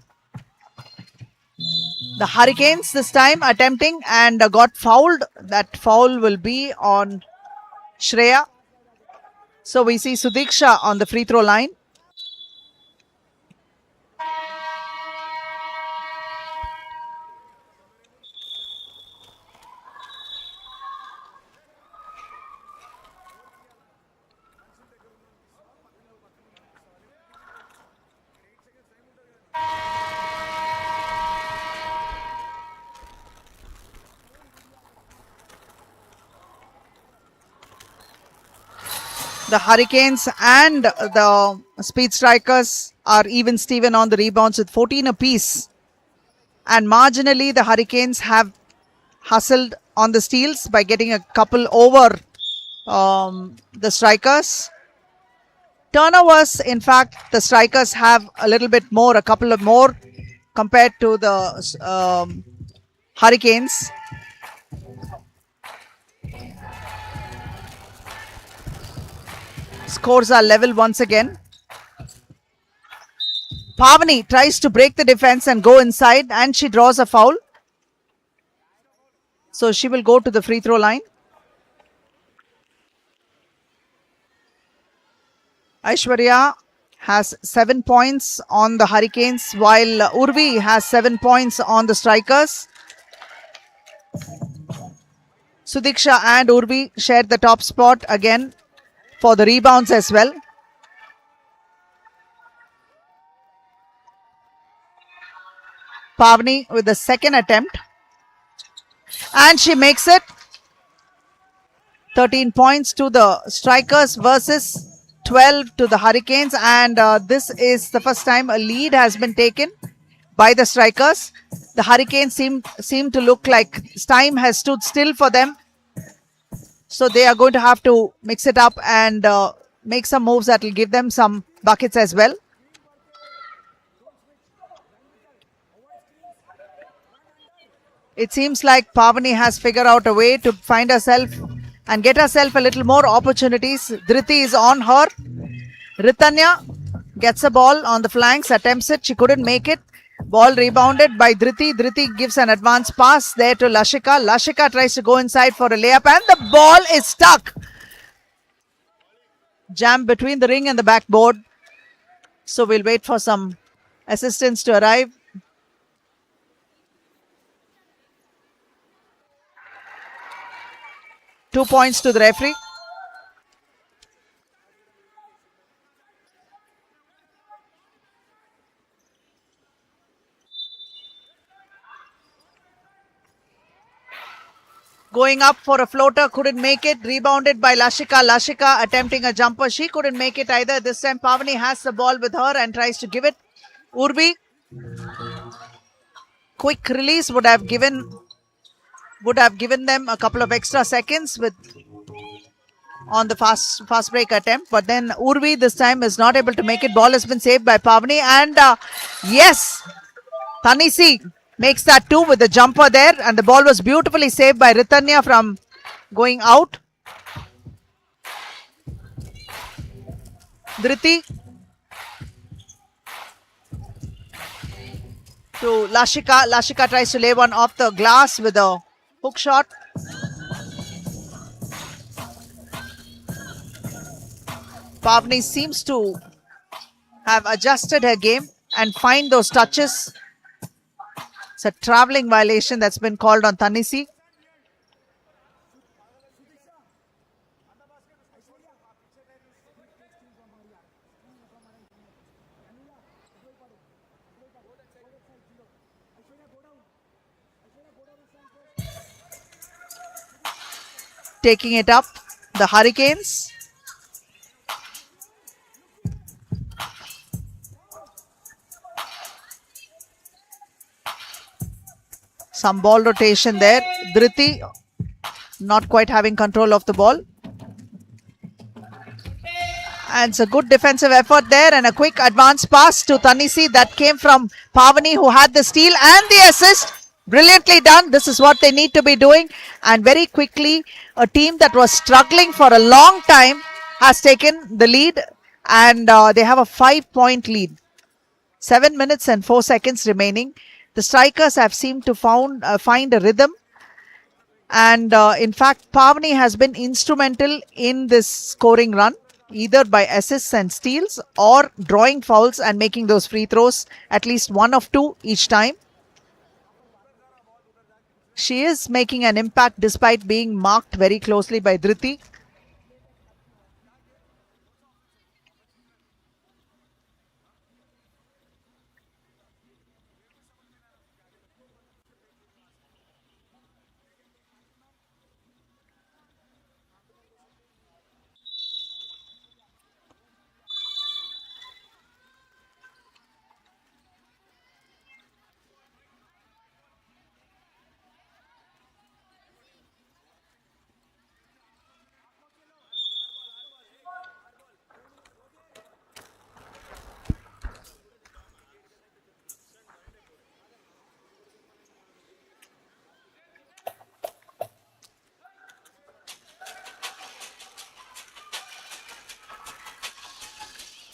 The Hurricanes this time attempting and got fouled. That foul will be on Shreya. So we see Sudiksha on the free throw line. The Hurricanes and the Speed Strikers are even Steven on the rebounds with 14 apiece. And marginally, the Hurricanes have hustled on the steals by getting a couple over the Strikers. Turnovers, in fact, the Strikers have a little bit more, a couple of more compared to the Hurricanes. Scores are level once again. Pavani tries to break the defense and go inside, and she draws a foul. So she will go to the free throw line. Aishwarya has 7 points on the Hurricanes, while Urvi has 7 points on the Strikers. Sudiksha and Urvi share the top spot again for the rebounds as well. Pavani with the second attempt. And she makes it. 13 points to the Strikers versus 12 to the Hurricanes. And this is the first time a lead has been taken by the Strikers. The Hurricanes seem to look like time has stood still for them. So they are going to have to mix it up and make some moves that will give them some buckets as well. It seems like Pavani has figured out a way to find herself and get herself a little more opportunities. Dhriti is on her. Ritanya gets a ball on the flanks, attempts it. She couldn't make it. Ball rebounded by Dhriti. Dhriti gives an advance pass there to Lashika. Lashika tries to go inside for a layup and the ball is stuck. Jam between the ring and the backboard. So we'll wait for some assistance to arrive. Two points to the referee. Going up for a floater, couldn't make it. Rebounded by Lashika. Lashika attempting a jumper. She couldn't make it either. This time Pavani has the ball with her and tries to give it. Urvi. Quick release would have given them a couple of extra seconds with on the fast break attempt. But then Urvi this time is not able to make it. Ball has been saved by Pavani. And yes, Tanisi makes that two with the jumper there. And the ball was beautifully saved by Ritanya from going out. Dhriti to Lashika. Lashika tries to lay one off the glass with a hook shot. Pavani seems to have adjusted her game and find those touches. It's a traveling violation that's been called on Tanisi. taking it up, the Hurricanes. Some ball rotation there. Dhriti not quite having control of the ball. And it's a good defensive effort there, and a quick advance pass to Tanisi that came from Pavani, who had the steal and the assist. Brilliantly done. This is what they need to be doing. And very quickly, a team that was struggling for a long time has taken the lead, and they have a 5-point lead. 7 minutes and 4 seconds remaining. The strikers have seemed to find a rhythm. And in fact, Pavani has been instrumental in this scoring run, either by assists and steals or drawing fouls and making those free throws, at least one of two each time. She is making an impact despite being marked very closely by Dhriti.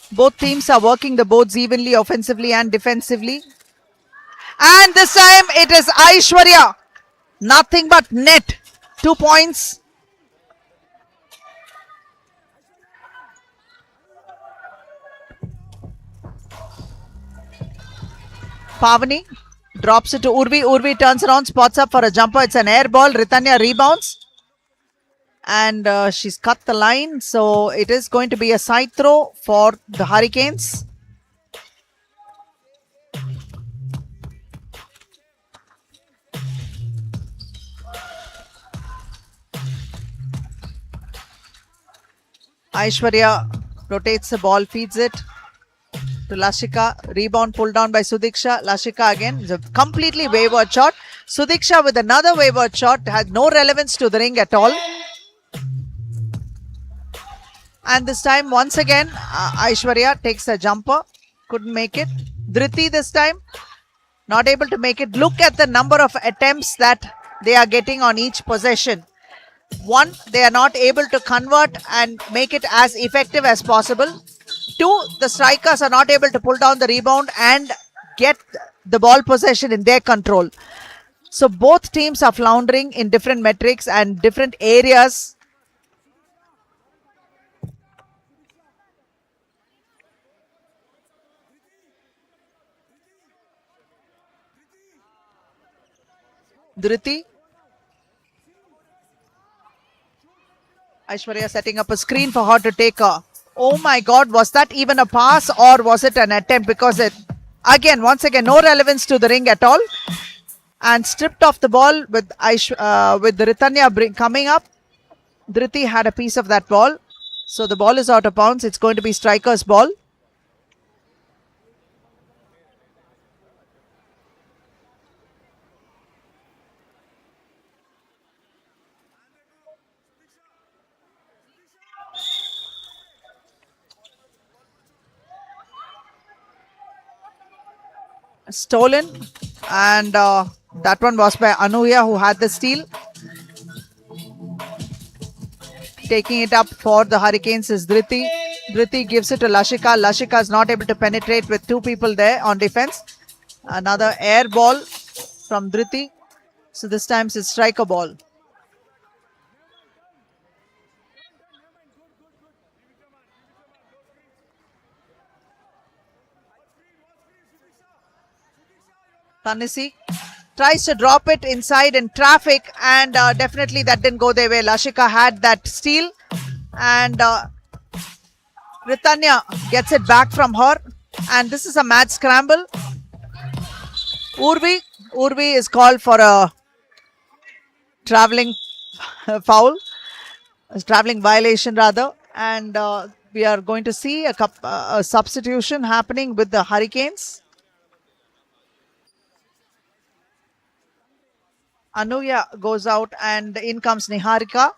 Both teams are working the boards evenly, offensively and defensively. And this time it is Aishwarya. Nothing but net. 2 points. Pavani drops it to Urvi. Urvi turns around, spots up for a jumper. It's an air ball. Ritanya rebounds. And she's cut the line. So it is going to be a side throw for the Hurricanes. Aishwarya rotates the ball, feeds it to Lashika. Rebound pulled down by Sudiksha. Lashika again. It's a completely wayward shot. Sudiksha with another wayward shot. Had no relevance to the ring at all. And this time, once again, Aishwarya takes a jumper. Couldn't make it. Dhriti this time, not able to make it. Look at the number of attempts that they are getting on each possession. One, they are not able to convert and make it as effective as possible. Two, the strikers are not able to pull down the rebound and get the ball possession in their control. So both teams are floundering in different metrics and different areas. Dhriti. Aishwarya setting up a screen for her to take a. Oh my God, was that even a pass or was it an attempt? Because it, once again, no relevance to the ring at all. And stripped off the ball with with Ritanya coming up. Dhriti had a piece of that ball. So the ball is out of bounds. It's going to be striker's ball. Stolen, and that one was by Anuya, who had the steal. Taking it up for the Hurricanes is Dhriti. Dhriti gives it to Lashika. Lashika is not able to penetrate with two people there on defense. Another air ball from Dhriti. So this time it's striker ball. Tanisi tries to drop it inside in traffic, and definitely that didn't go their way. Lashika had that steal, and Ritanya gets it back from her, and this is a mad scramble. Urvi is called for a traveling foul, a traveling violation rather, and we are going to see a substitution happening with the Hurricanes. Anuya goes out and in comes Niharika.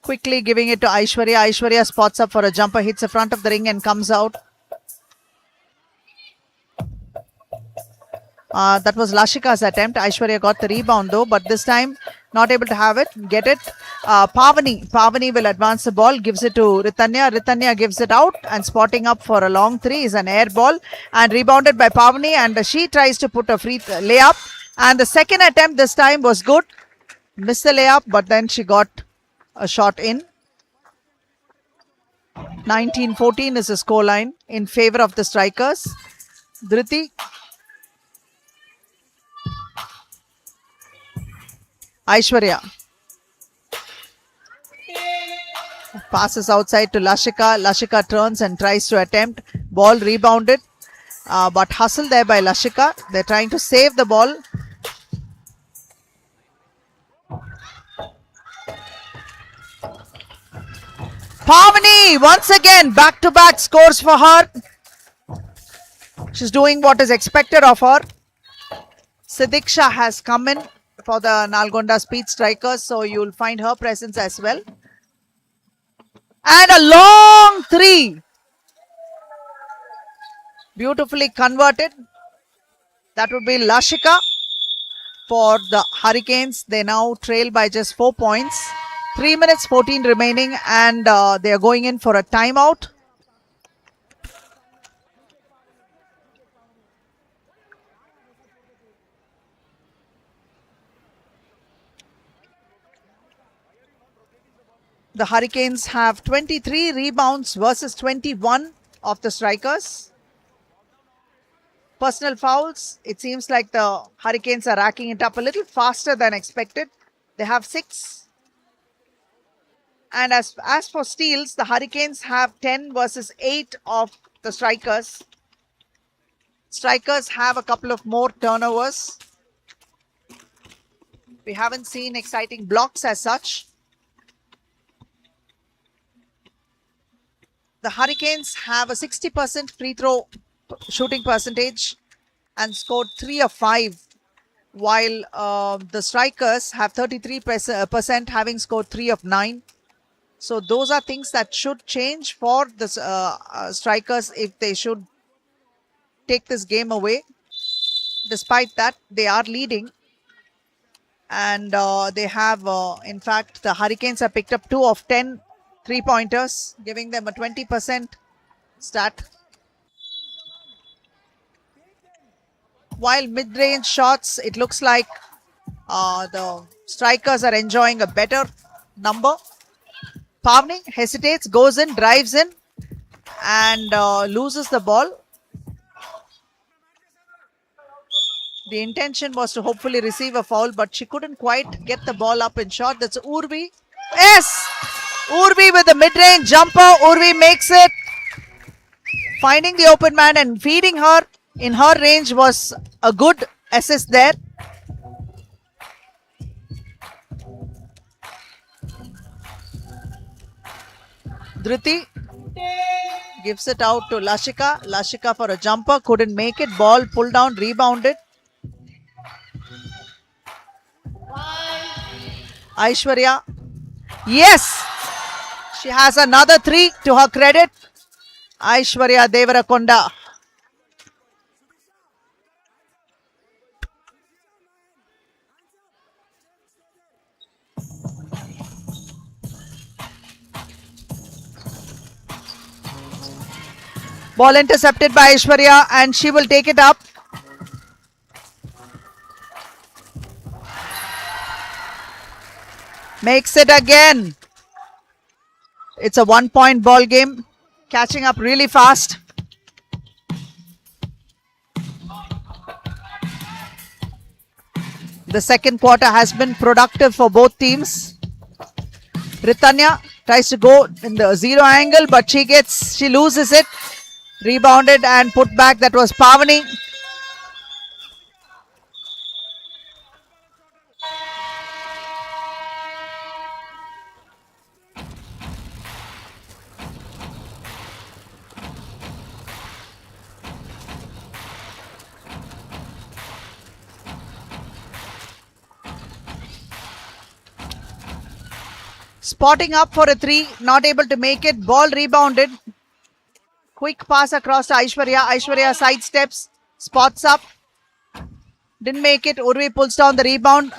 Quickly giving it to Aishwarya. Aishwarya spots up for a jumper, hits the front of the ring and comes out. That was Lashika's attempt. Aishwarya got the rebound though, but this time not able to have it, get it. Pavani will advance the ball, gives it to Ritanya. Ritanya gives it out and spotting up for a long three is an air ball and rebounded by Pavani, and she tries to put a free layup, and the second attempt this time was good. Missed the layup, but then she got a shot in. 19-14 is the scoreline in favor of the Strikers. Dhriti. Aishwarya. Passes outside to Lashika. Lashika turns and tries to attempt. Ball rebounded. But hustled there by Lashika. They're trying to save the ball. Pavani once again back-to-back scores for her. She's doing what is expected of her. Sidiksha has come in for the Nalgonda Speeds Strikers, so you'll find her presence as well. And a long three. Beautifully converted. That would be Lashika for the Hurricanes. They now trail by just 4 points. 3 minutes 14 remaining, and they are going in for a timeout. The Hurricanes have 23 rebounds versus 21 of the Strikers. Personal fouls, it seems like the Hurricanes are racking it up a little faster than expected. They have 6. And as for steals, the Hurricanes have 10 versus 8 of the Strikers. Strikers have a couple of more turnovers. We haven't seen exciting blocks as such. The Hurricanes have a 60% free throw shooting percentage and scored 3 of 5, while the Strikers have 33% having scored 3 of 9. So those are things that should change for the Strikers if they should take this game away. Despite that, they are leading. And they have, in fact, the Hurricanes have picked up 2 of 10 3-pointers, giving them a 20% stat. While mid-range shots, it looks like the Strikers are enjoying a better number. Pavani hesitates, goes in, drives in, and loses the ball. The intention was to hopefully receive a foul, but she couldn't quite get the ball up in shot. That's Urvi. Yes! Urvi with the mid-range jumper. Urvi makes it. Finding the open man and feeding her in her range was a good assist there. Dhriti gives it out to Lashika. Lashika for a jumper. Couldn't make it. Ball pulled down, rebounded. Aishwarya. Yes! She has another 3 to her credit. Aishwarya Devarakonda. Ball intercepted by Aishwarya, and she will take it up. Makes it again. It's a 1-point ball game. Catching up really fast. The second quarter has been productive for both teams. Ritanya tries to go in the 0 angle, but she loses it. Rebounded and put back. That was Pavani. Spotting up for a three, not able to make it. Ball rebounded. Quick pass across to Aishwarya. Aishwarya sidesteps, spots up. Didn't make it. Urvi pulls down the rebound.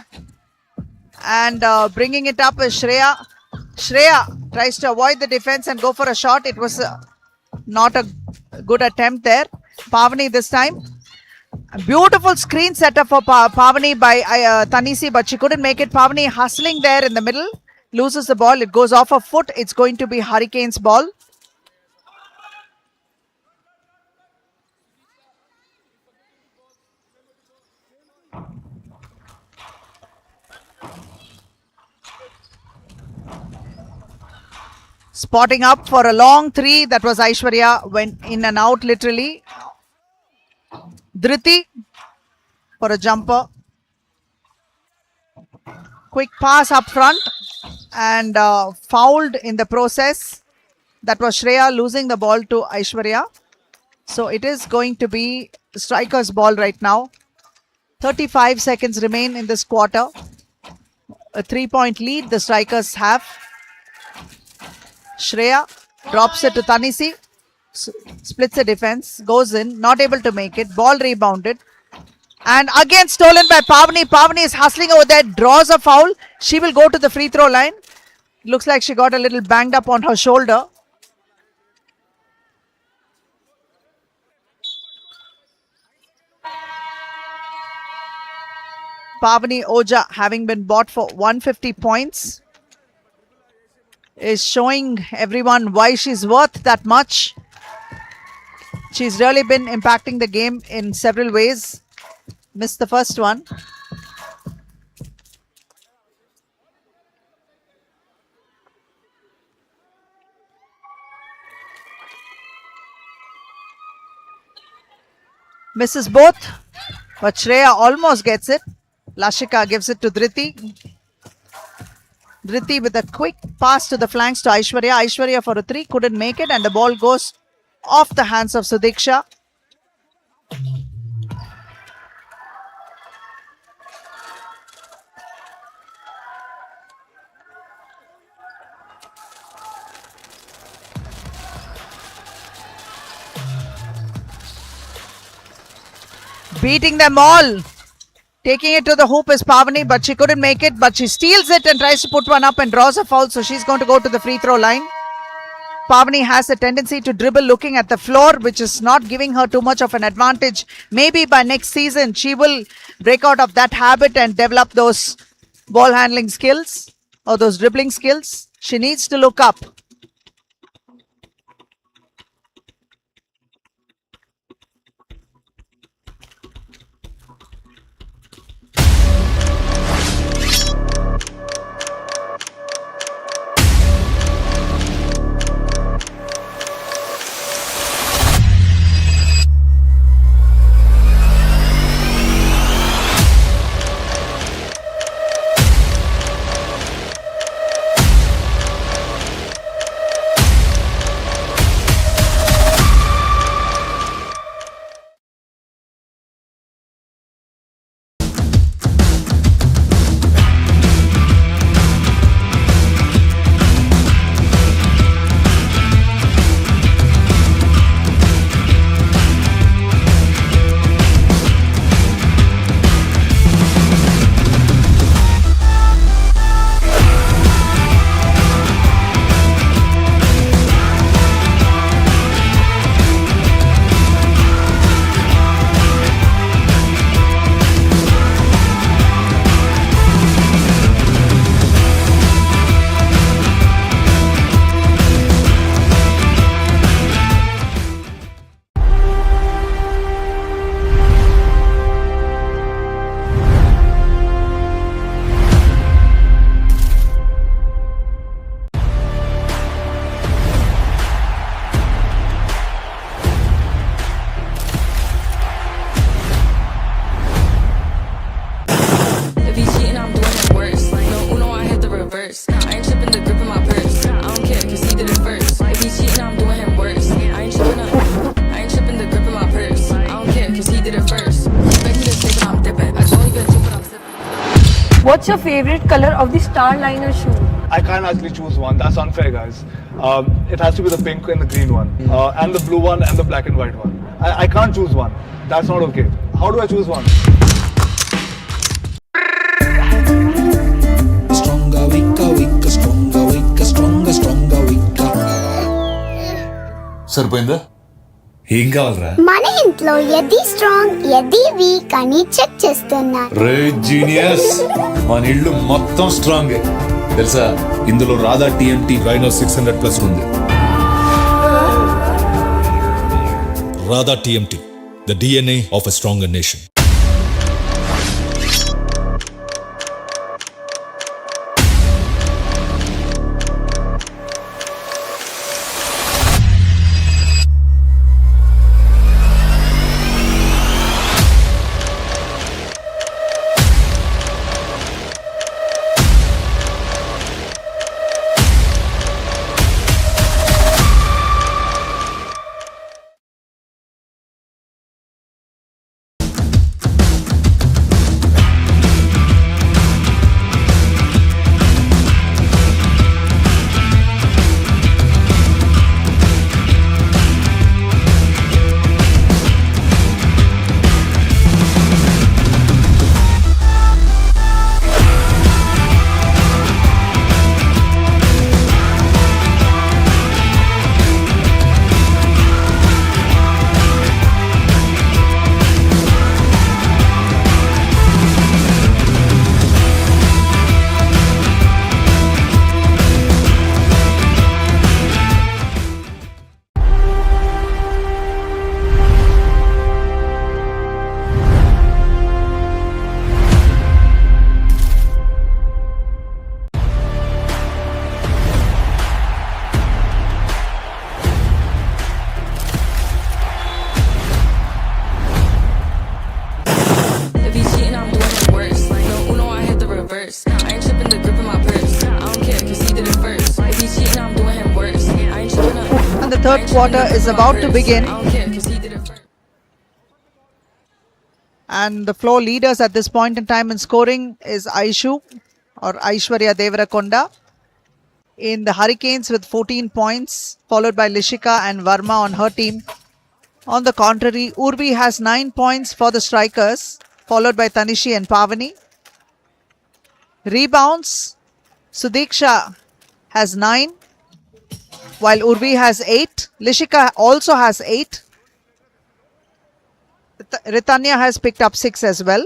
And bringing it up is Shreya. Shreya tries to avoid the defense and go for a shot. It was not a good attempt there. Pavani this time. A beautiful screen setup for Pavani by Tanisi, but she couldn't make it. Pavani hustling there in the middle. Loses the ball. It goes off her foot. It's going to be Hurricanes ball. Spotting up for a long three. That was Aishwarya. Went in and out literally. Dhriti for a jumper. Quick pass up front. And fouled in the process. That was Shreya losing the ball to Aishwarya. So it is going to be Strikers ball right now. 35 seconds remain in this quarter. A 3-point lead the Strikers have. Shreya drops it to Tanisi. Splits the defense. Goes in. Not able to make it. Ball rebounded. And again stolen by Pavani. Pavani is hustling over there. Draws a foul. She will go to the free throw line. Looks like she got a little banged up on her shoulder. Pavani Oja, having been bought for 150 points, is showing everyone why she's worth that much. She's really been impacting the game in several ways. Missed the first one. Misses both, but Shreya almost gets it. Lashika gives it to Dhriti. Dhriti with a quick pass to the flanks to Aishwarya. Aishwarya for a three, couldn't make it, and the ball goes off the hands of Sudiksha. Beating them all. Taking it to the hoop is Pavani, but she couldn't make it. But she steals it and tries to put one up and draws a foul. So she's going to go to the free throw line. Pavani has a tendency to dribble looking at the floor, which is not giving her too much of an advantage. Maybe by next season, she will break out of that habit and develop those ball handling skills or those dribbling skills. She needs to look up. What's your favorite color of the Starliner shoe? I can't actually choose one. That's unfair, guys. It has to be the pink and the green one, and the blue one and the black and white one. I can't choose one. That's not okay. How do I choose one? Stronger, weaker, weaker, stronger, weaker, stronger, stronger, weaker. సరిపోయిందా? ఏం కావాలరా? మన ఇంట్లో ఎది strong ఎది week అని check చేస్తున్నా. రే genius, మన ఇల్లు మొత్తం స్ట్రాంగ్ తెలుసా? ఇందులో రాధా టీఎంటీ రైనో 600+ ఉంది. Radha TMT, the DNA of a stronger nation. And the third quarter is about to begin. And the floor leaders at this point in time in scoring is Aishu or Aishwarya Devarakonda in the Hurricanes with 14 points, followed by Lishika and Varma on her team. On the contrary, Urvi has 9 points for the Strikers, followed by Tanishi and Pavani. Rebounds, Sudiksha has 9, while Urvi has 8. Lishika also has 8. Ritanya has picked up 6 as well.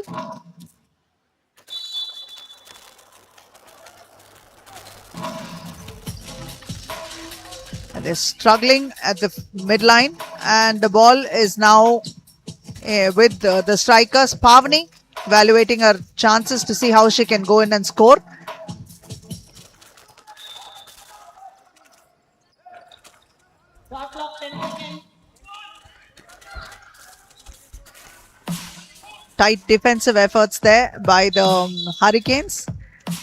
And they're struggling at the midline, and the ball is now with the Strikers. Pavani evaluating her chances to see how she can go in and score. Tight defensive efforts there by the Hurricanes,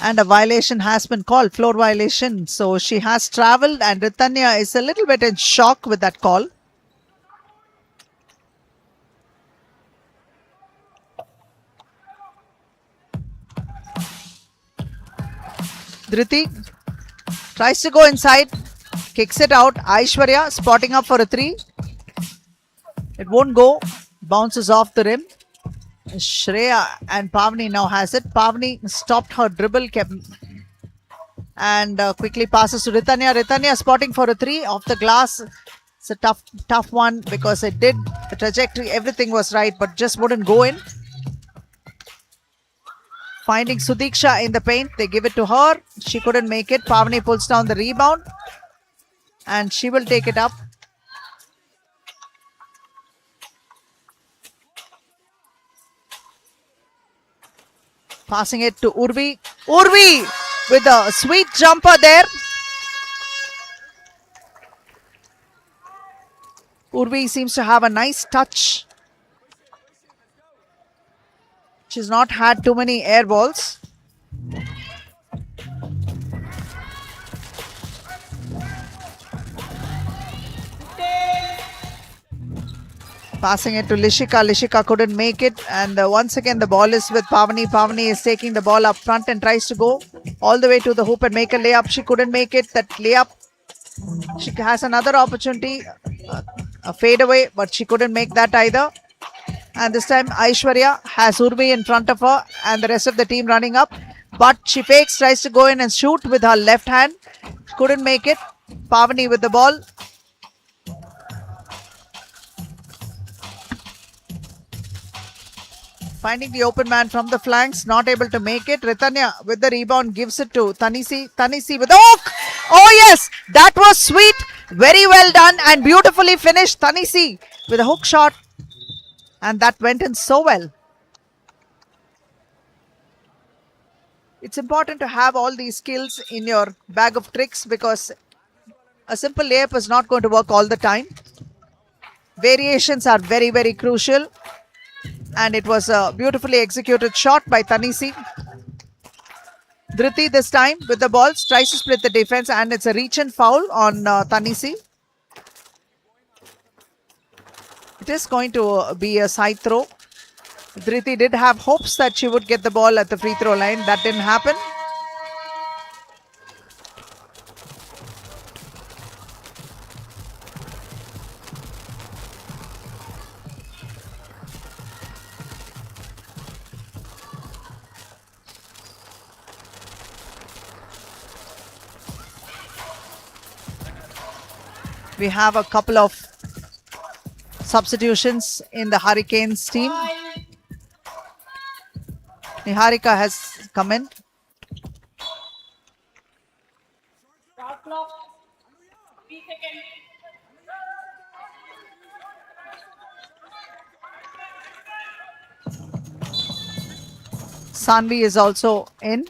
and a violation has been called, floor violation. So she has travelled, and Ritanya is a little bit in shock with that call. Dhriti tries to go inside, kicks it out. Aishwarya spotting up for a 3. It won't go, bounces off the rim. Shreya and Pavani now has it. Pavani stopped her dribble, kept and quickly passes to Ritanya. Ritanya spotting for a 3 off the glass. It's a tough one because it did the trajectory, everything was right, but just wouldn't go in. Finding Sudiksha in the paint, they give it to her. She couldn't make it. Pavani pulls down the rebound, and she will take it up. Passing it to Urvi. Urvi with a sweet jumper there. Urvi seems to have a nice touch. She's not had too many air balls. Passing it to Lishika. Lishika couldn't make it. And once again, the ball is with Pavani. Pavani is taking the ball up front and tries to go. all the way to the hoop and make a layup. She couldn't make it. That layup, she has another opportunity, a fadeaway, but she couldn't make that either. And this time Aishwarya has Urvi in front of her and the rest of the team running up. But she fakes, tries to go in and shoot with her left hand. Couldn't make it. Pavani with the ball. Finding the open man from the flanks, not able to make it. Ritanya with the rebound gives it to Tanisi. Tanisi with the hook. Oh yes, that was sweet. Very well done and beautifully finished. Tanisi with a hook shot. And that went in so well. It's important to have all these skills in your bag of tricks because a simple layup is not going to work all the time. Variations are very, very crucial. And it was a beautifully executed shot by Tanisi. Dhriti this time with the ball tries to split the defense and it's a reach and foul on Tanisi. It is going to be a side throw. Dhriti did have hopes that she would get the ball at the free throw line. That didn't happen. We have a couple of substitutions in the Hurricanes team. Niharika has come in. Sanvi is also in.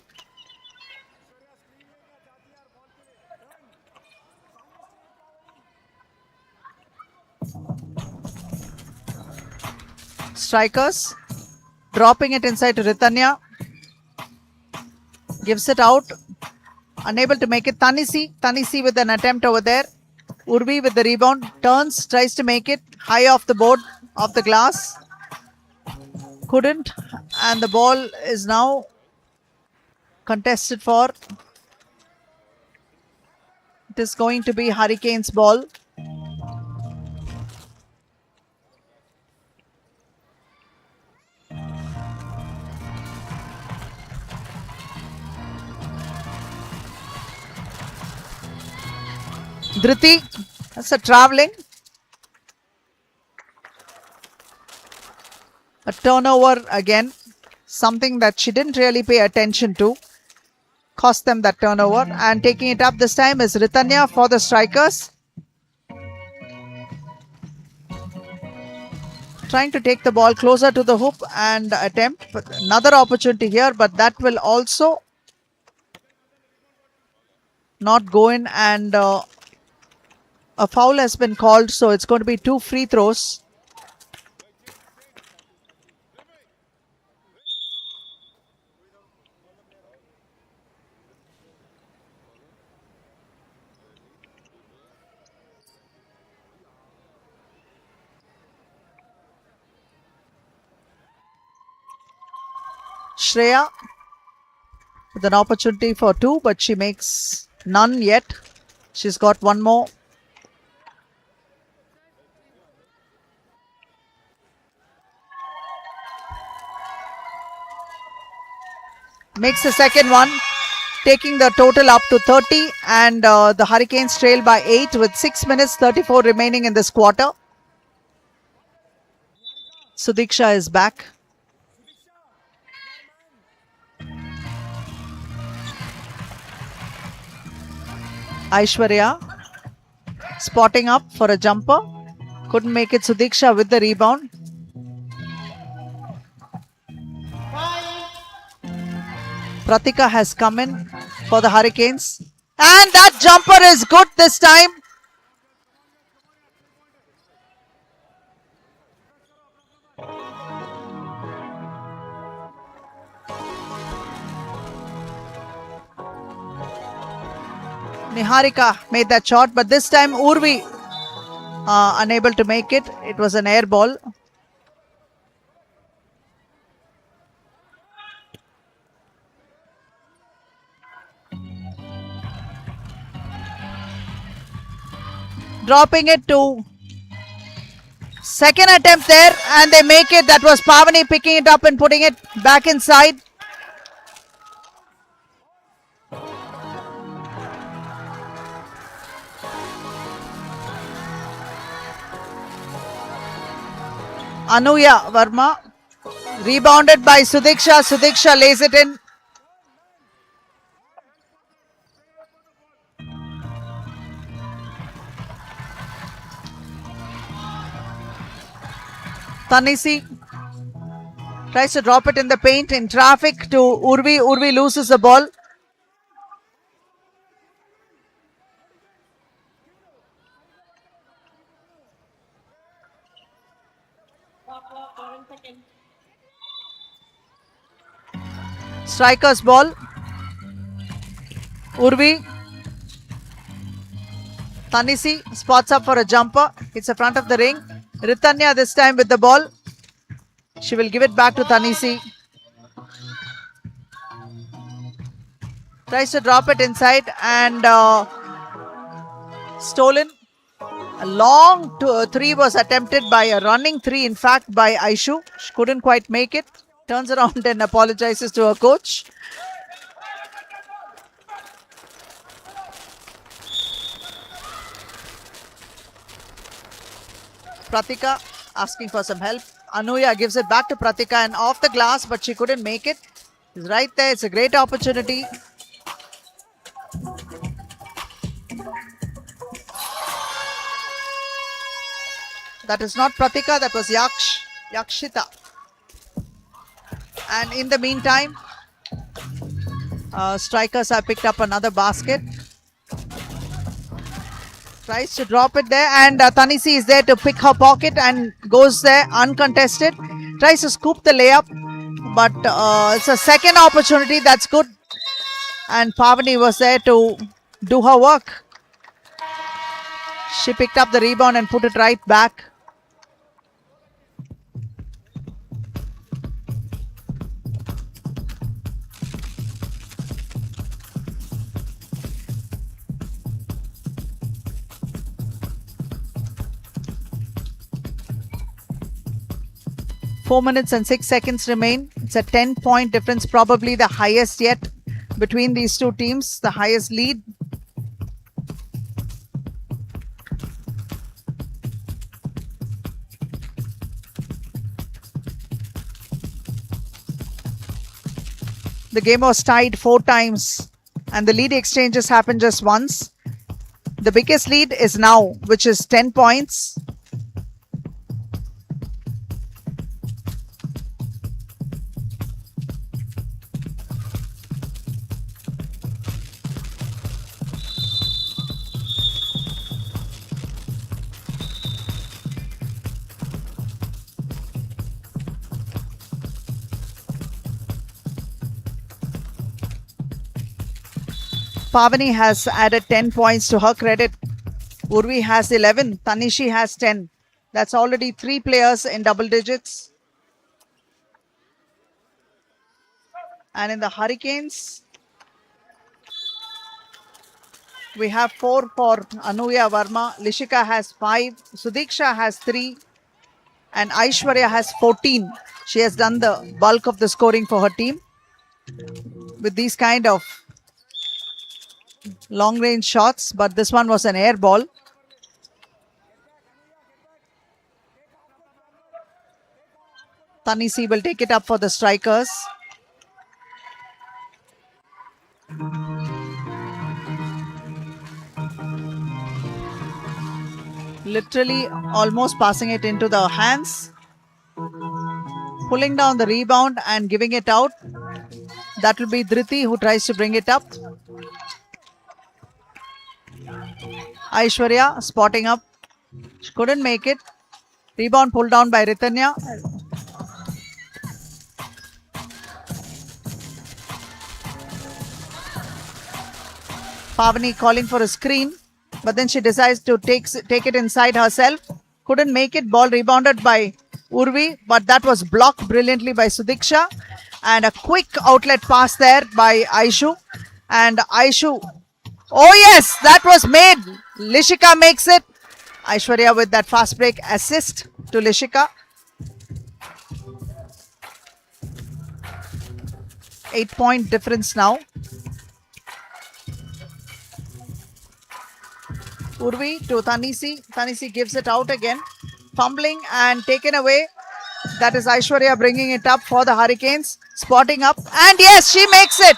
Strikers dropping it inside to Ritanya. Gives it out. Unable to make it. Tanisi with an attempt over there. Urvi with the rebound. Turns. Tries to make it. High off the board. Off the glass. Couldn't. And the ball is now contested for. It is going to be Hurricanes ball. Dhriti, that's a traveling. A turnover again. Something that she didn't really pay attention to. Cost them that turnover. And taking it up this time is Ritanya for the Strikers. Trying to take the ball closer to the hoop and attempt. But another opportunity here, but that will also not go in, and a foul has been called, so it's going to be 2 free throws. Shreya with an opportunity for 2, but she makes none yet. She's got one more. Makes the second one, taking the total up to 30, and the Hurricanes trail by 8 with 6 minutes 34 remaining in this quarter. Sudiksha is back. Aishwarya spotting up for a jumper. Couldn't make it. Sudiksha with the rebound. Pratika has come in for the Hurricanes. And that jumper is good this time. Niharika made that shot, but this time Urvi unable to make it. It was an air ball. dropping it to second attempt there, and they make it. That was Pavani picking it up and putting it back inside. Anuya Verma, rebounded by Sudiksha. Sudiksha lays it in. Tanisi tries to drop it in the paint in traffic to Urvi. Urvi loses the ball. Strikers ball. Urvi. Tanisi spots up for a jumper. It's the front of the ring. Ritanya this time with the ball. She will give it back to Tanisi. Tries to drop it inside and stolen. A long three was attempted by a running three, in fact, by Aishu. She couldn't quite make it. Turns around and apologizes to her coach. Pratika asking for some help. Anuya gives it back to Pratika and off the glass, but she couldn't make it. It's right there. It's a great opportunity. That is not Pratika, that was Yakshita. And in the meantime, strikers have picked up another basket. Tries to drop it there, and Tanisi is there to pick her pocket and goes there uncontested. Tries to scoop the layup, but it's a second opportunity. That's good. And Pavani was there to do her work. She picked up the rebound and put it right back. Four minutes and 6 seconds remain. It's a 10-point difference, probably the highest yet between these two teams, the highest lead. The game was tied 4 times and the lead exchanges happened just once. The biggest lead is now, which is 10 points. Pavani has added 10 points to her credit. Urvi has 11. Tanishi has 10. That's already 3 players in double digits. And in the Hurricanes, we have 4 for Anuya Verma. Lishika has 5. Sudiksha has 3. And Aishwarya has 14. She has done the bulk of the scoring for her team. With these kind of long range shots, but this one was an air ball. Tanisi will take it up for the strikers. Literally almost passing it into the hands. Pulling down the rebound and giving it out. That will be Dhriti who tries to bring it up. Aishwarya spotting up. She couldn't make it. Rebound pulled down by Ritanya. Pavani calling for a screen, but then she decides to take it inside herself. Couldn't make it. Ball rebounded by Urvi, but that was blocked brilliantly by Sudiksha. And a quick outlet pass there by Aishu. And Aishu, oh yes, that was made. Lishika makes it. Aishwarya with that fast break assist to Lishika. 8-point difference now. Urvi to Tanisi. Tanisi gives it out again. Fumbling and taken away. That is Aishwarya bringing it up for the Hurricanes. Spotting up. And yes, she makes it.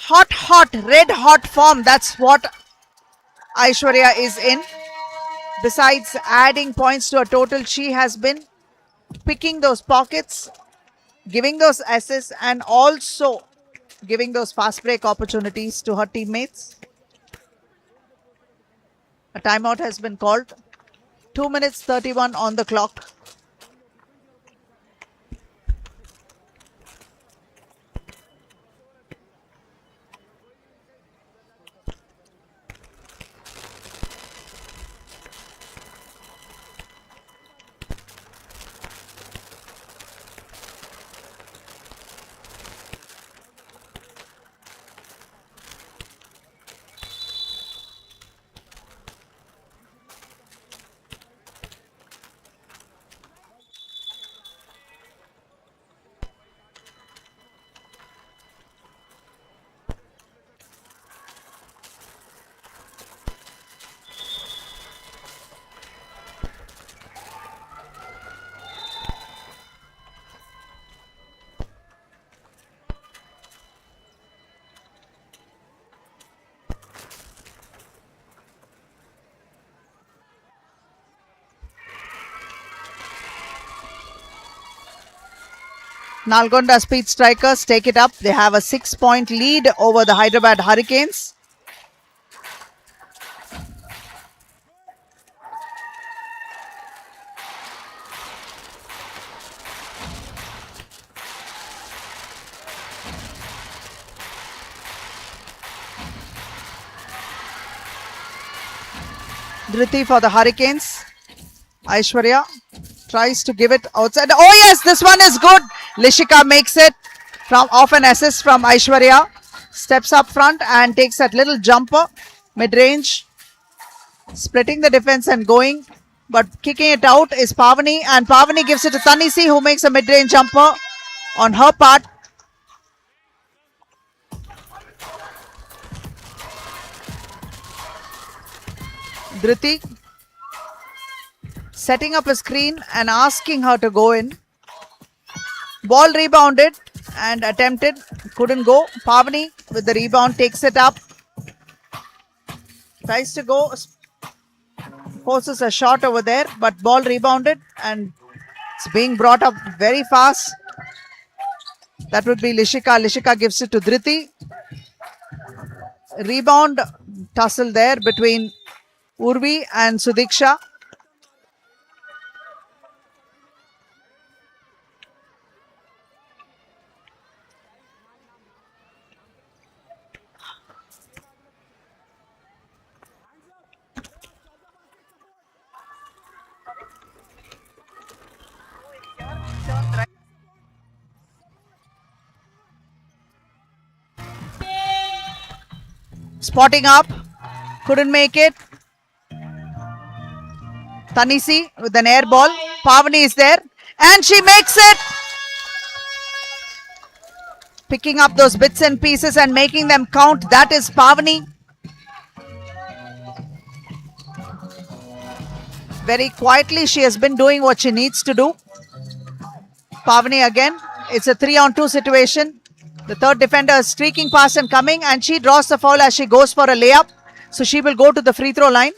Hot, red hot form. That's what Aishwarya is in. Besides adding points to a total, she has been picking those pockets, giving those assists, and also giving those fast break opportunities to her teammates. A timeout has been called. 2 minutes 31 on the clock. Nalgonda Speeds Strikers take it up. They have a 6-point lead over the Hyderabad Hurricanes. Dhriti for the Hurricanes. Aishwarya tries to give it outside. Oh yes, this one is good. Lishika makes it from off an assist from Aishwarya. Steps up front and takes that little jumper. Mid-range. Splitting the defense and going. But kicking it out is Pavani. And Pavani gives it to Tanisi, who makes a mid-range jumper on her part. Dhriti setting up a screen and asking her to go in. Ball rebounded and attempted, couldn't go. Pavani with the rebound takes it up. Tries to go, forces a shot over there, but ball rebounded and it's being brought up very fast. That would be Lishika. Lishika gives it to Dhriti. Rebound tussle there between Urvi and Sudiksha. Spotting up, couldn't make it. Tanisi with an air ball. Pavani is there and she makes it. Picking up those bits and pieces and making them count. That is Pavani. Very quietly she has been doing what she needs to do. Pavani again. It's a 3-on-2 situation. The third defender is streaking past and coming, and she draws the foul as she goes for a layup. So she will go to the free throw line.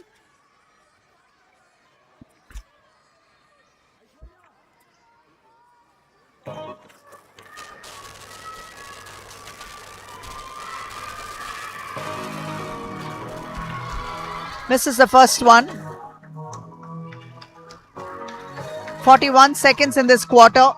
Misses the first one. 41 seconds in this quarter.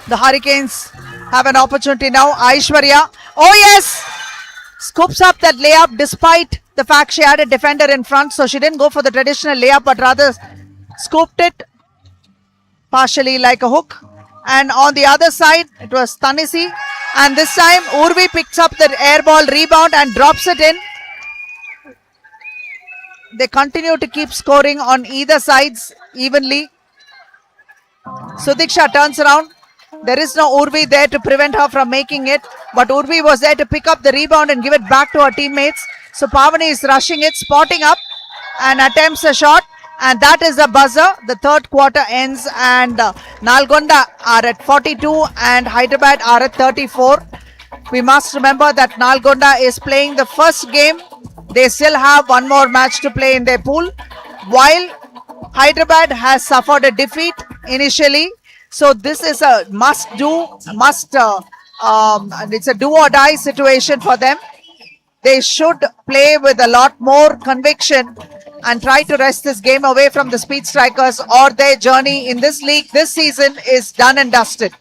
The Hurricanes have an opportunity now. Aishwarya. Oh yes! Scoops up that layup despite the fact she had a defender in front. So she didn't go for the traditional layup but rather scooped it partially like a hook And on the other side, it was Tanisi. And this time, Urvi picks up the air ball rebound and drops it in. They continue to keep scoring on either sides evenly. Sudiksha turns around. There is no Urvi there to prevent her from making it. But Urvi was there to pick up the rebound and give it back to her teammates. So Pavani is rushing it, spotting up and attempts a shot. And that is the buzzer. The third quarter ends and Nalgonda are at 42 and Hyderabad are at 34. We must remember that Nalgonda is playing the first game. They still have one more match to play in their pool. While Hyderabad has suffered a defeat initially. So this is a it's a do or die situation for them. They should play with a lot more conviction and try to wrest this game away from the Speed Strikers, or their journey in this league this season is done and dusted.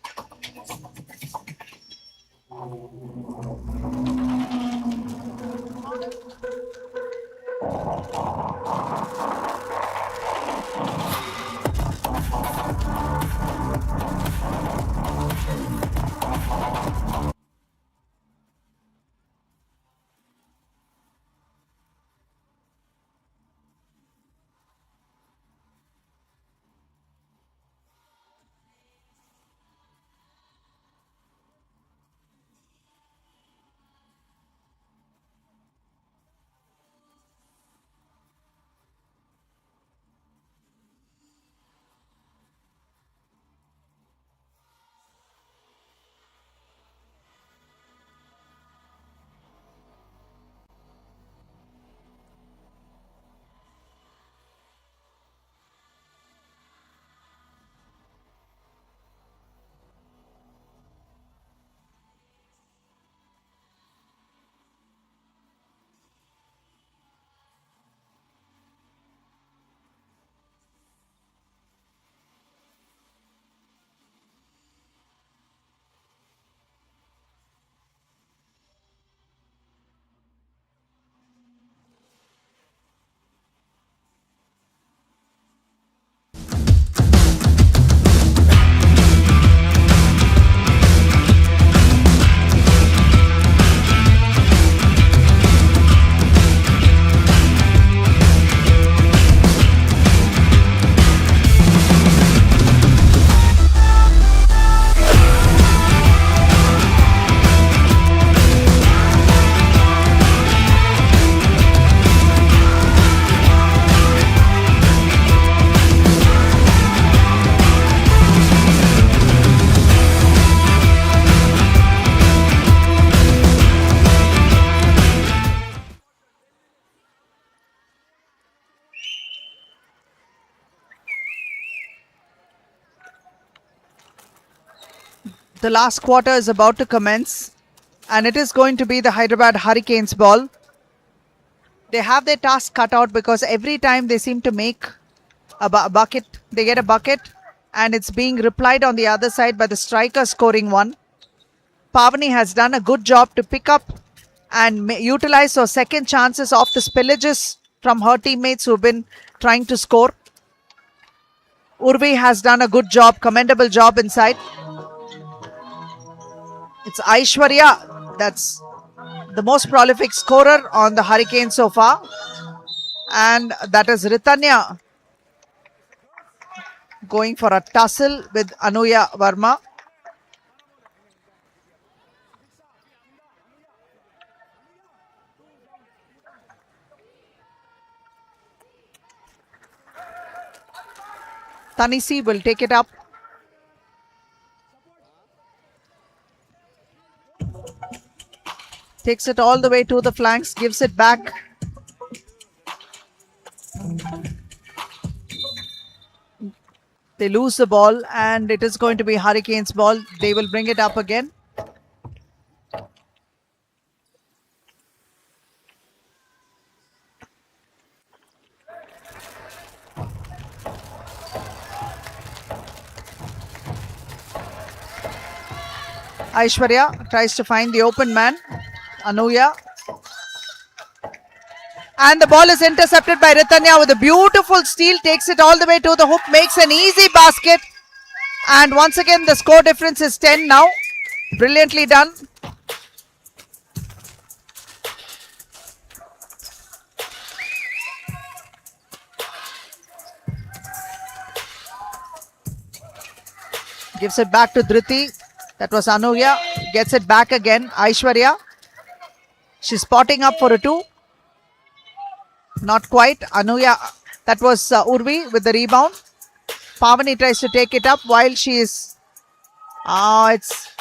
The last quarter is about to commence and it is going to be the Hyderabad Hurricanes ball. They have their task cut out because every time they seem to make a bucket, they get a bucket and it's being replied on the other side by the striker scoring one. Pavani has done a good job to pick up and utilize her second chances off the spillages from her teammates who've been trying to score. Urvi has done a good job, commendable job inside. It's Aishwarya that's the most prolific scorer on the Hurricanes so far. And that is Ritanya going for a tussle with Anuya Verma. Tanisi will take it up. Takes it all the way to the flanks, gives it back. They lose the ball and it is going to be Hurricanes ball. They will bring it up again. Aishwarya tries to find the open man. Anuya. And the ball is intercepted by Ritanya with a beautiful steal. Takes it all the way to the hook. Makes an easy basket. And once again, the score difference is 10 now. Brilliantly done. Gives it back to Dhriti. That was Anuya. Gets it back again. Aishwarya. She's spotting up for a 2. Not quite. Anuya. That was Urvi with the rebound. Pavani tries to take it up while she is... it's...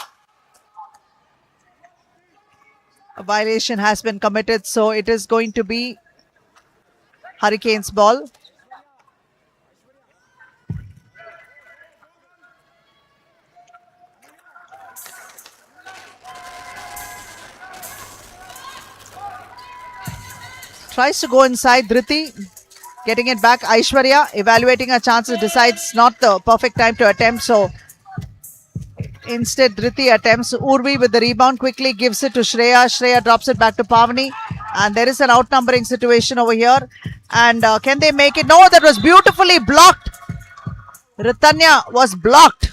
A violation has been committed. So it is going to be Hurricanes ball. Tries to go inside. Dhriti getting it back. Aishwarya evaluating her chances, decides not the perfect time to attempt. So instead Dhriti attempts. Urvi with the rebound quickly gives it to Shreya. Shreya drops it back to Pavani. And there is an outnumbering situation over here. And can they make it? No, that was beautifully blocked. Ritanya was blocked.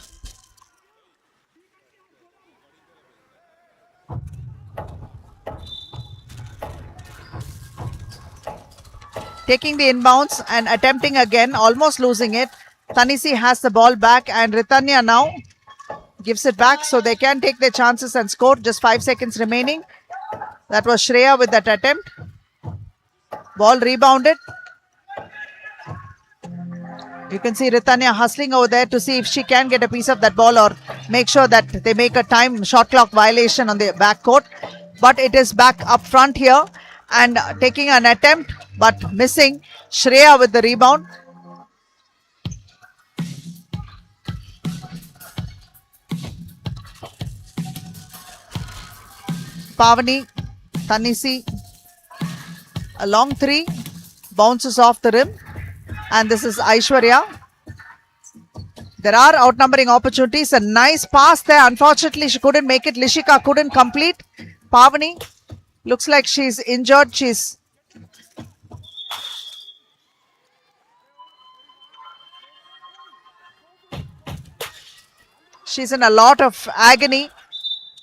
Taking the inbounds and attempting again, almost losing it. Tanisi has the ball back and Ritanya now gives it back so they can take their chances and score. Just 5 seconds remaining. That was Shreya with that attempt. Ball rebounded. You can see Ritanya hustling over there to see if she can get a piece of that ball or make sure that they make a time shot clock violation on the backcourt. But it is back up front here and taking an attempt but missing. Shreya with the rebound. Pavani, Tanisi, a long 3, bounces off the rim, and this is Aishwarya. There are outnumbering opportunities, a nice pass there. Unfortunately, she couldn't make it. Lishika couldn't complete. Pavani looks like she's injured. She's in a lot of agony.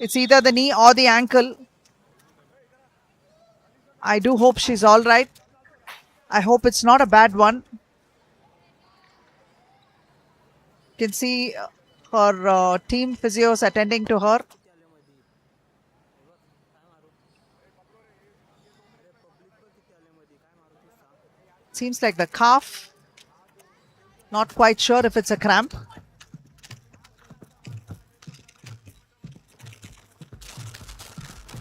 It's either the knee or the ankle. I do hope she's all right. I hope it's not a bad one. You can see her team physios attending to her. Seems like the calf. Not quite sure if it's a cramp.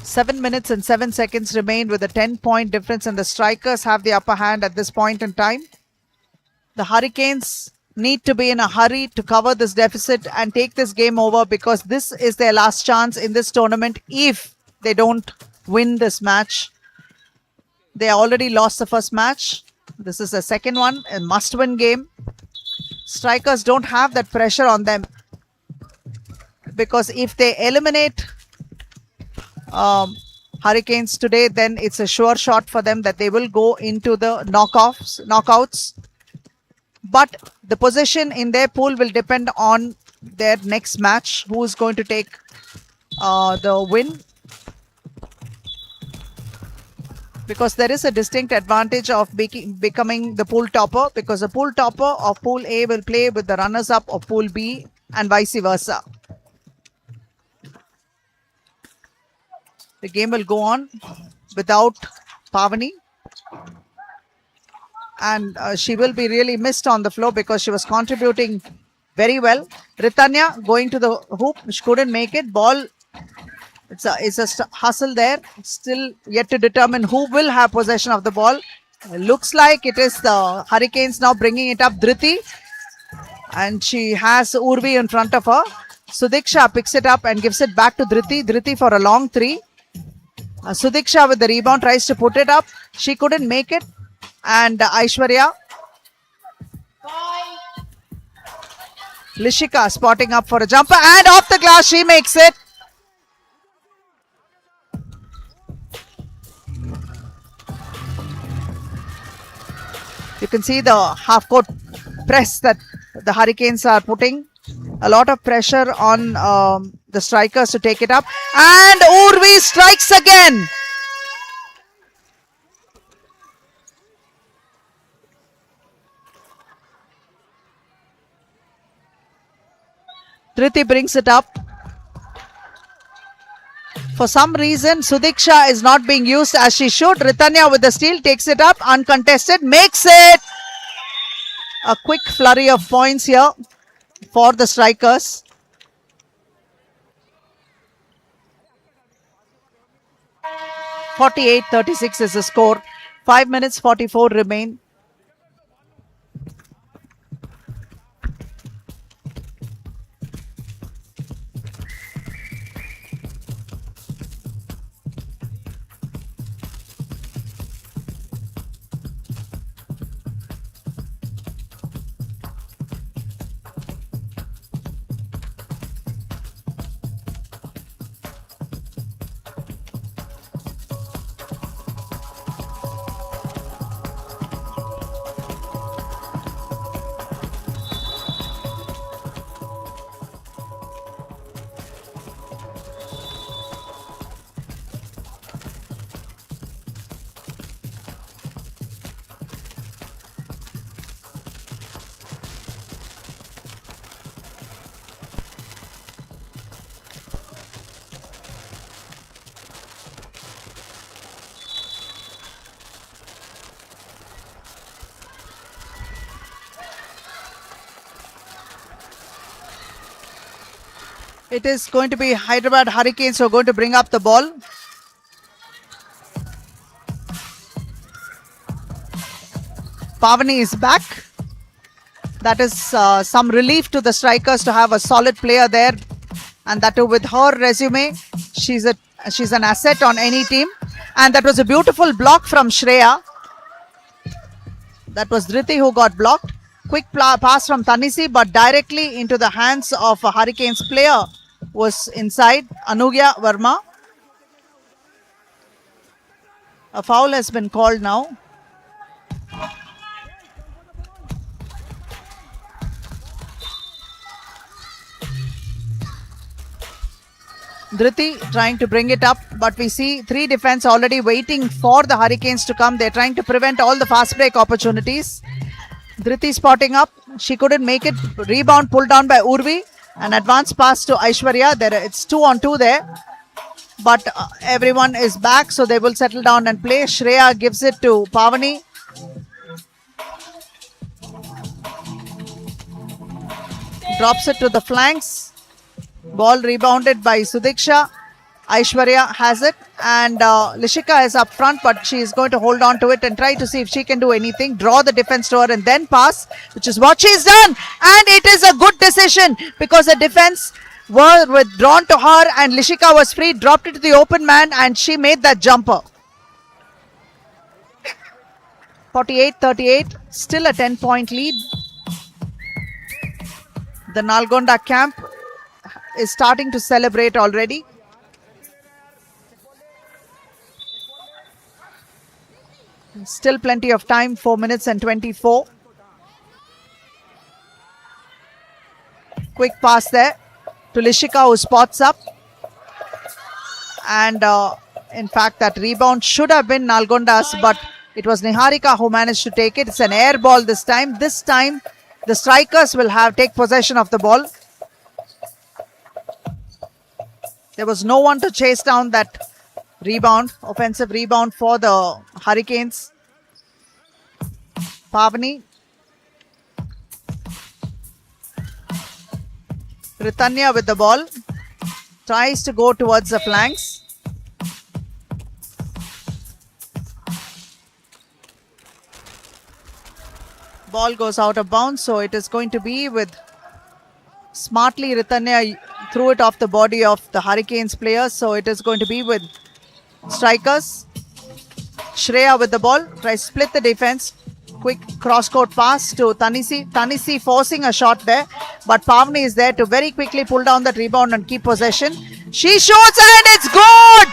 Seven minutes and 7 seconds remain with a 10-point difference, and the Strikers have the upper hand at this point in time. The Hurricanes need to be in a hurry to cover this deficit and take this game over, because this is their last chance in this tournament if they don't win this match. They already lost the first match. This is the second one, a must-win game. Strikers don't have that pressure on them, because if they eliminate Hurricanes today, then it's a sure shot for them that they will go into the knockouts. But the position in their pool will depend on their next match, who is going to take the win. Because there is a distinct advantage of becoming the pool topper, because the pool topper of Pool A will play with the runners-up of Pool B and vice versa. The game will go on without Pavani. And she will be really missed on the floor because she was contributing very well. Ritanya going to the hoop. She couldn't make it. Ball, it's a hustle there. Still yet to determine who will have possession of the ball. Looks like it is the Hurricanes now bringing it up. Dhriti. And she has Urvi in front of her. Sudiksha picks it up and gives it back to Dhriti. Dhriti for a long 3. Sudiksha with the rebound tries to put it up. She couldn't make it. And Aishwarya. Lishika spotting up for a jumper. And off the glass, she makes it. You can see the half-court press that the Hurricanes are putting A lot of pressure on the strikers to take it up. And Urvi strikes again. Triti brings it up. For some reason, Sudiksha is not being used as she should. Ritanya with the steal takes it up, uncontested, makes it. A quick flurry of points here for the strikers. (48-36) is the score. 5 minutes 44 remain. It is going to be Hyderabad Hurricanes who are going to bring up the ball. Pavani is back. That is some relief to the strikers to have a solid player there. And that too with her resume. She's an asset on any team. And that was a beautiful block from Shreya. That was Dhriti who got blocked. Quick pass from Tanisi, but directly into the hands of a Hurricanes player was inside. Anugya Verma. A foul has been called now. Dhriti trying to bring it up, but we see three defense already waiting for the Hurricanes to come. They're trying to prevent all the fast break opportunities. Dhriti spotting up. She couldn't make it. Rebound pulled down by Urvi. An advance pass to Aishwarya. It's 2-on-2 there. But everyone is back, so they will settle down and play. Shreya gives it to Pavani. Drops it to the flanks. Ball rebounded by Sudiksha. Aishwarya has it, and Lishika is up front, but she is going to hold on to it and try to see if she can do anything. Draw the defense to her and then pass, which is what she's done. And it is a good decision because the defense were withdrawn to her and Lishika was free, dropped it to the open man, and she made that jumper. 48-38, still a 10-point lead. The Nalgonda camp is starting to celebrate already. Still plenty of time, 4 minutes and 24. Quick pass there to Lishika, who spots up. And in fact, that rebound should have been Nalgonda's, but it was Niharika who managed to take it. It's an air ball this time. This time, the strikers will take possession of the ball. There was no one to chase down that rebound, offensive rebound for the Hurricanes. Pavani. Ritanya with the ball. Tries to go towards the flanks. Ball goes out of bounds, so it is going to be with smartly Ritanya threw it off the body of the Hurricanes players, so it is going to be with strikers. Shreya with the ball, tries to split the defense. Quick cross-court pass to Tanisi. Tanisi forcing a shot there, but Pavani is there to very quickly pull down that rebound and keep possession. She shoots and it's good!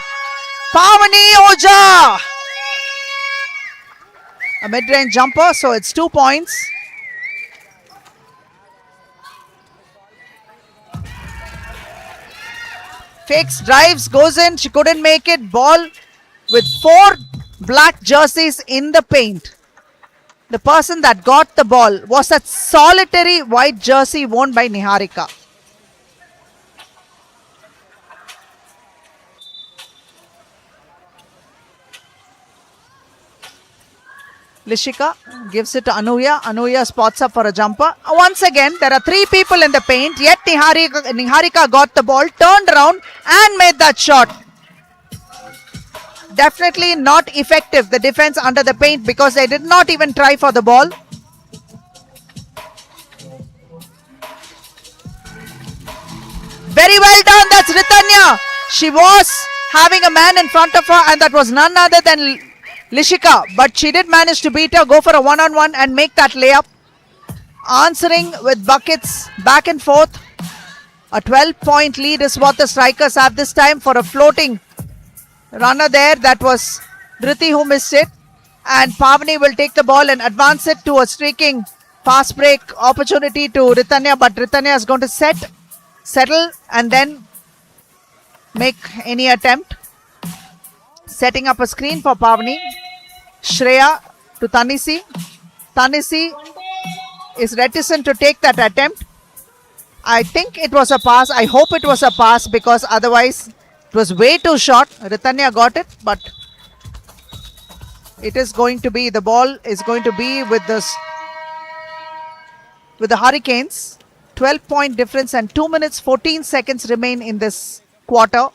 Pavani Oja! A mid-range jumper, so it's 2 points. Fakes, drives, goes in. She couldn't make it. Ball with 4 black jerseys in the paint. The person that got the ball was that solitary white jersey worn by Niharika. Lishika gives it to Anuya. Anuya spots up for a jumper. Once again, there are 3 people in the paint. Yet Niharika got the ball, turned around and made that shot. Definitely not effective, the defense under the paint, because they did not even try for the ball. Very well done. That's Ritanya. She was having a man in front of her, and that was none other than Lishika, but she did manage to beat her, go for a one-on-one and make that layup. Answering with buckets back and forth. A 12-point lead is what the Strikers have this time for a floating runner there. That was Dhriti who missed it. And Pavani will take the ball and advance it to a streaking fast break opportunity to Ritanya, but Ritanya is going to settle and then make any attempt. Setting up a screen for Pavani. Shreya to Tanisi. Tanisi is reticent to take that attempt. I think it was a pass. I hope it was a pass, because otherwise it was way too short. Ritanya got it, but it is going to be, the ball is going to be with the Hurricanes. 12-point difference and 2 minutes 14 seconds remain in this quarter.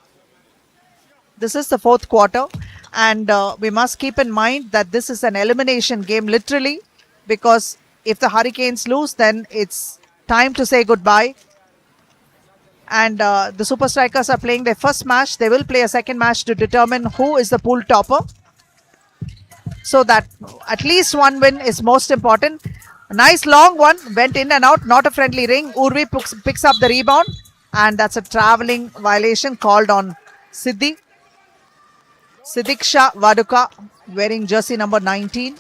This is the 4th quarter, and we must keep in mind that this is an elimination game, literally, because if the Hurricanes lose, then it's time to say goodbye. And the Super Strikers are playing their first match. They will play a second match to determine who is the pool topper. So that at least one win is most important. A nice long one, went in and out, not a friendly ring. Urvi picks up the rebound, and that's a traveling violation called on Siddhi. Sidiksha Vaduka wearing jersey number 19.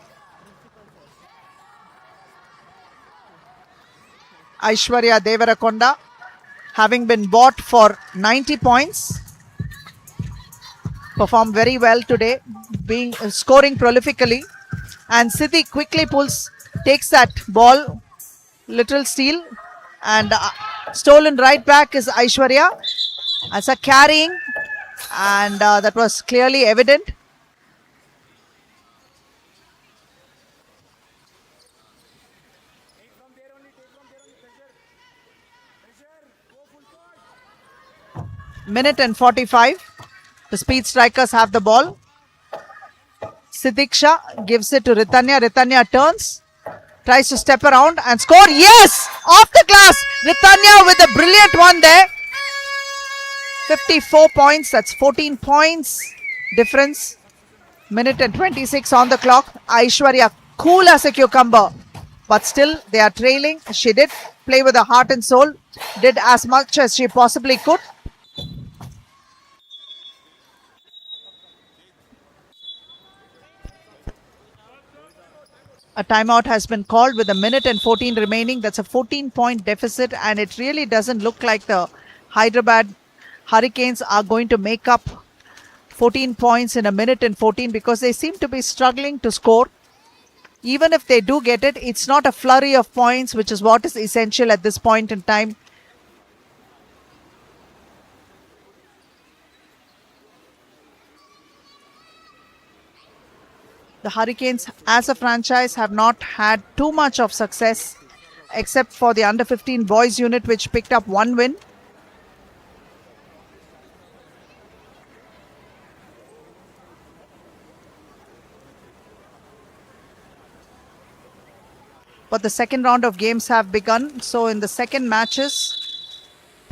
Aishwarya Devarakonda, having been bought for 90 points, performed very well today, scoring prolifically. And Siddhi quickly takes that ball, little steal, and stolen right back is Aishwarya as a carrying. And that was clearly evident. Minute and 45. The Speed Strikers have the ball. Sidiksha gives it to Ritanya. Ritanya turns, tries to step around and score. Yes! Off the glass. Ritanya with a brilliant one there. 54 points, that's 14 points difference. Minute and 26 on the clock. Aishwarya cool as a cucumber, but still they are trailing. She did play with her heart and soul, did as much as she possibly could. A timeout has been called with a minute and 14 remaining. That's a 14-point deficit, and it really doesn't look like the Hyderabad Hurricanes are going to make up 14 points in a minute and 14, because they seem to be struggling to score. Even if they do get it, it's not a flurry of points, which is what is essential at this point in time. The Hurricanes as a franchise have not had too much of success, except for the under 15 boys unit, which picked up 1 win. But the second round of games have begun. So in the second matches,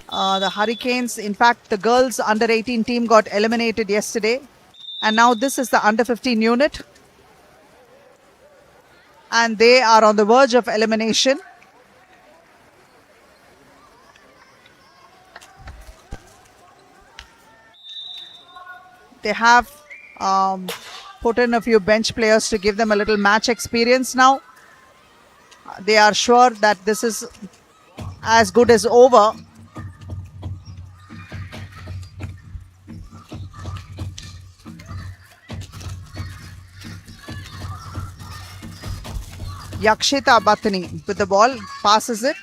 the Hurricanes, in fact, the girls under 18 team got eliminated yesterday. And now this is the under 15 unit. And they are on the verge of elimination. They have put in a few bench players to give them a little match experience now. They are sure that this is as good as over. Yakshita Batani with the ball, passes it.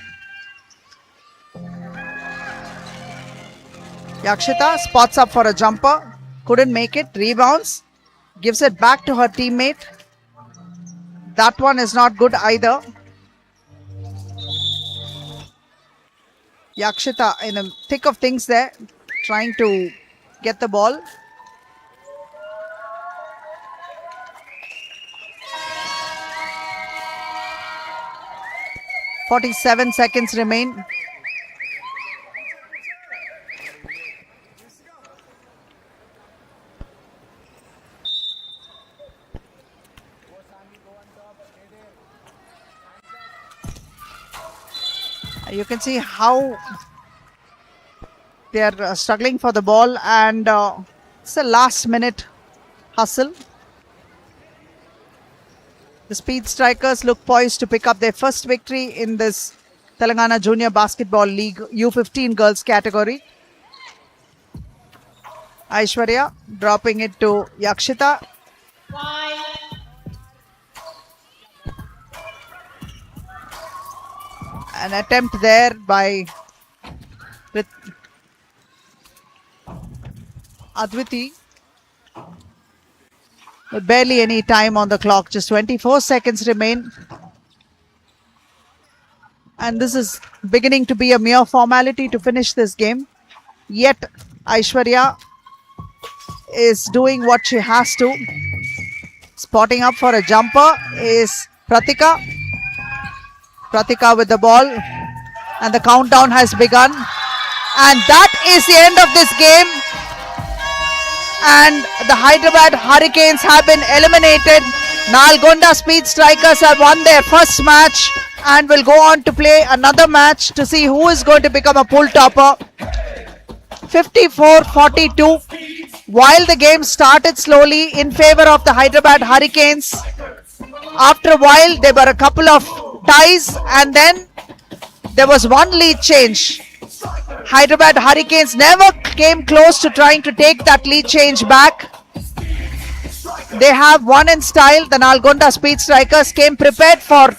Yakshita spots up for a jumper, couldn't make it, rebounds, gives it back to her teammate. That one is not good either. Yakshita in the thick of things there, trying to get the ball. "47 seconds remain. You can see how they are struggling for the ball, and it's a last minute hustle. The Speed Strikers look poised to pick up their first victory in this Telangana Junior Basketball League U-15 girls category. Aishwarya dropping it to Yakshita. An attempt there by Adviti. With barely any time on the clock, just 24 seconds remain. And this is beginning to be a mere formality to finish this game. Yet Aishwarya is doing what she has to. Spotting up for a jumper is Pratika. Pratika with the ball, and the countdown has begun, and that is the end of this game, and the Hyderabad Hurricanes have been eliminated. Nalgonda Speed Strikers have won their first match and will go on to play another match to see who is going to become a pool topper. 54-42. While the game started slowly in favor of the Hyderabad Hurricanes, after a while there were a couple of ties, and then there was one lead change. Hyderabad Hurricanes never came close to trying to take that lead change back. They have won in style. The Nalgonda Speed Strikers came prepared for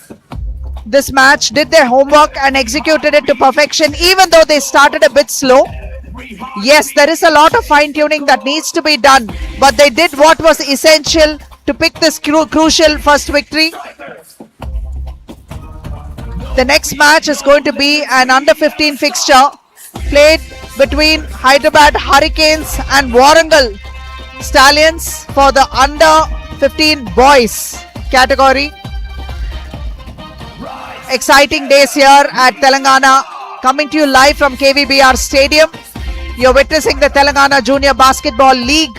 this match, did their homework and executed it to perfection, even though they started a bit slow. Yes, there is a lot of fine-tuning that needs to be done, but they did what was essential to pick this crucial first victory. The next match is going to be an under-15 fixture played between Hyderabad Hurricanes and Warangal Stallions for the under-15 boys category. Exciting days here at Telangana, coming to you live from KVBR Stadium. You're witnessing the Telangana Junior Basketball League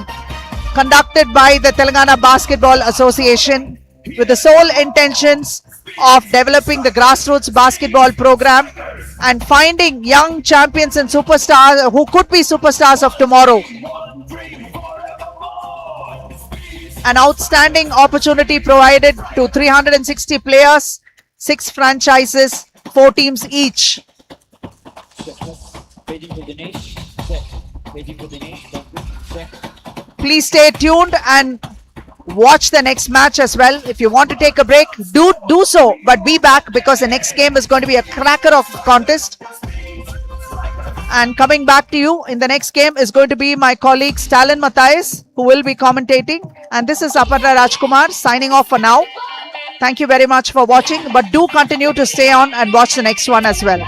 conducted by the Telangana Basketball Association with the sole intentions of developing the grassroots basketball program and finding young champions and superstars who could be superstars of tomorrow. An outstanding opportunity provided to 360 players, 6 franchises, 4 teams each. Please stay tuned and watch the next match as well. If you want to take a break, do so, but be back because the next game is going to be a cracker of contest. And coming back to you in the next game is going to be my colleague Stalin Matthias, who will be commentating. And this is Aparna Rajkumar signing off for now. Thank you very much for watching, but do continue to stay on and watch the next one as well.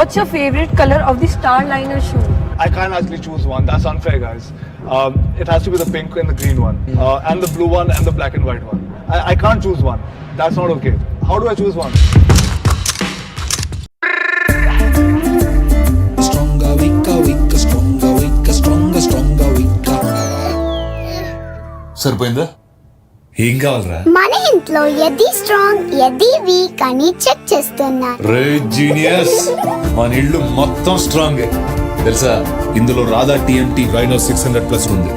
What's your favorite color of the Starliner shoe? I can't actually choose one. That's unfair, guys. It has to be the pink and the green one, and the blue one and the black and white one. I can't choose one. That's not okay. How do I choose one? Stronger, weaker, weaker, stronger, weaker, stronger, stronger, weaker. సరిపోయిందా? ఏం కావాలరా? మన ఇంట్లో ఎది strong ఎది week అని check చేస్తున్నారు. రే genius, మన ఇల్లు మొత్తం స్ట్రాంగ్ తెలుసా? ఇందులో రాధా టీఎంటీ రైనో 600+ ఉంది.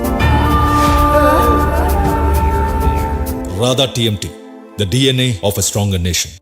Radha TMT, the DNA of a stronger nation.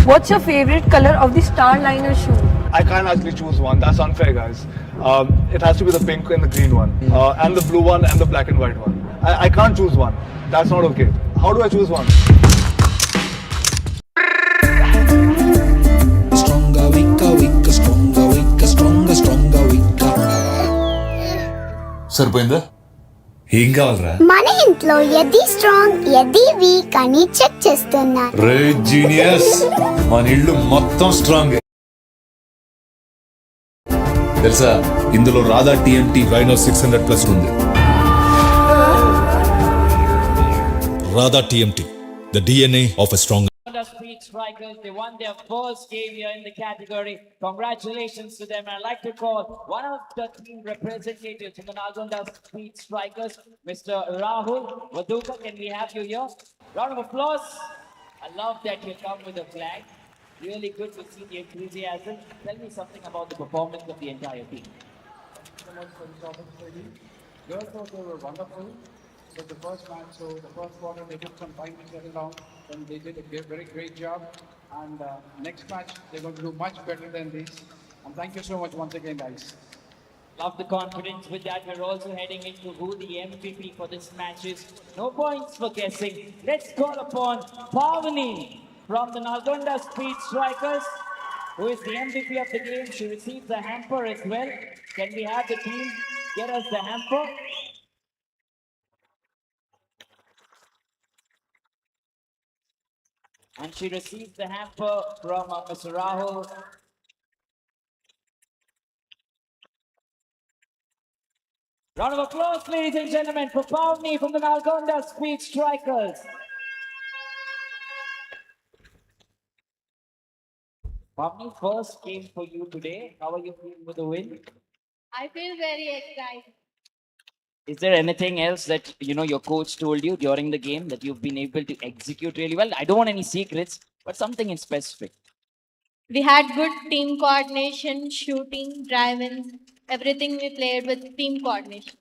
What's your favorite color of the Starliner shoe? I can't actually choose one. That's unfair, guys. It has to be the pink and the green one, and the blue one and the black and white one. I can't choose one. That's not okay. How do I choose one? Stronger, weaker, weaker, stronger, weaker, stronger, stronger, weaker. సరిపోయిందా? ఏం కావాలరా? మన ఇంట్లో ఎది strong ఎది week అని check చేస్తున్నారు. రే genius, మన ఇల్లు మొత్తం స్ట్రాంగ్ తెలుసా? ఇందులో రాధా టీఎంటీ రైనో 600+ ఉంది. Radha TMT, the DNA of a stronger. Speeds Strikers, they won their first game here in the category. Congratulations to them. I'd like to call one of the team representatives from the Nalgonda Speeds Strikers, Mr. Rahul Vaduka. Can we have you here? Round of applause. I love that you come with a flag. Really good to see the enthusiasm. Tell me something about the performance of the entire team. Girls also were wonderful. So the first match, so the first quarter they took some time to settle down, and they did a very great job. And next match they're going to do much better than this. And thank you so much once again, guys. Love the confidence with that. We're also heading into who the MVP for this match is. No points for guessing. Let's call upon Pavani from the Nalgonda Speed Strikers, who is the MVP of the game. She received the hamper as well. Can we have the team get us the hamper? And she received the hamper from Mr. Rahul. Round of applause, ladies and gentlemen, for Pavni from the Nalgonda Speed Strikers. Pavni, first game for you today. How are you feeling with the win? I feel very excited. Is there anything else that your coach told you during the game that you've been able to execute really well? I don't want any secrets, but something in specific. We had good team coordination, shooting, drive-ins, everything we played with team coordination.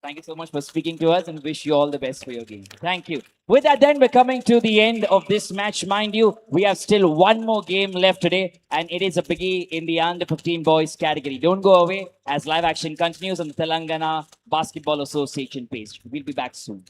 Thank you so much for speaking to us and wish you all the best for your game. Thank you. With that, then, we're coming to the end of this match. Mind you, we have still one more game left today, and it is a biggie in the under 15 boys category. Don't go away as live action continues on the Telangana Basketball Association page. We'll be back soon.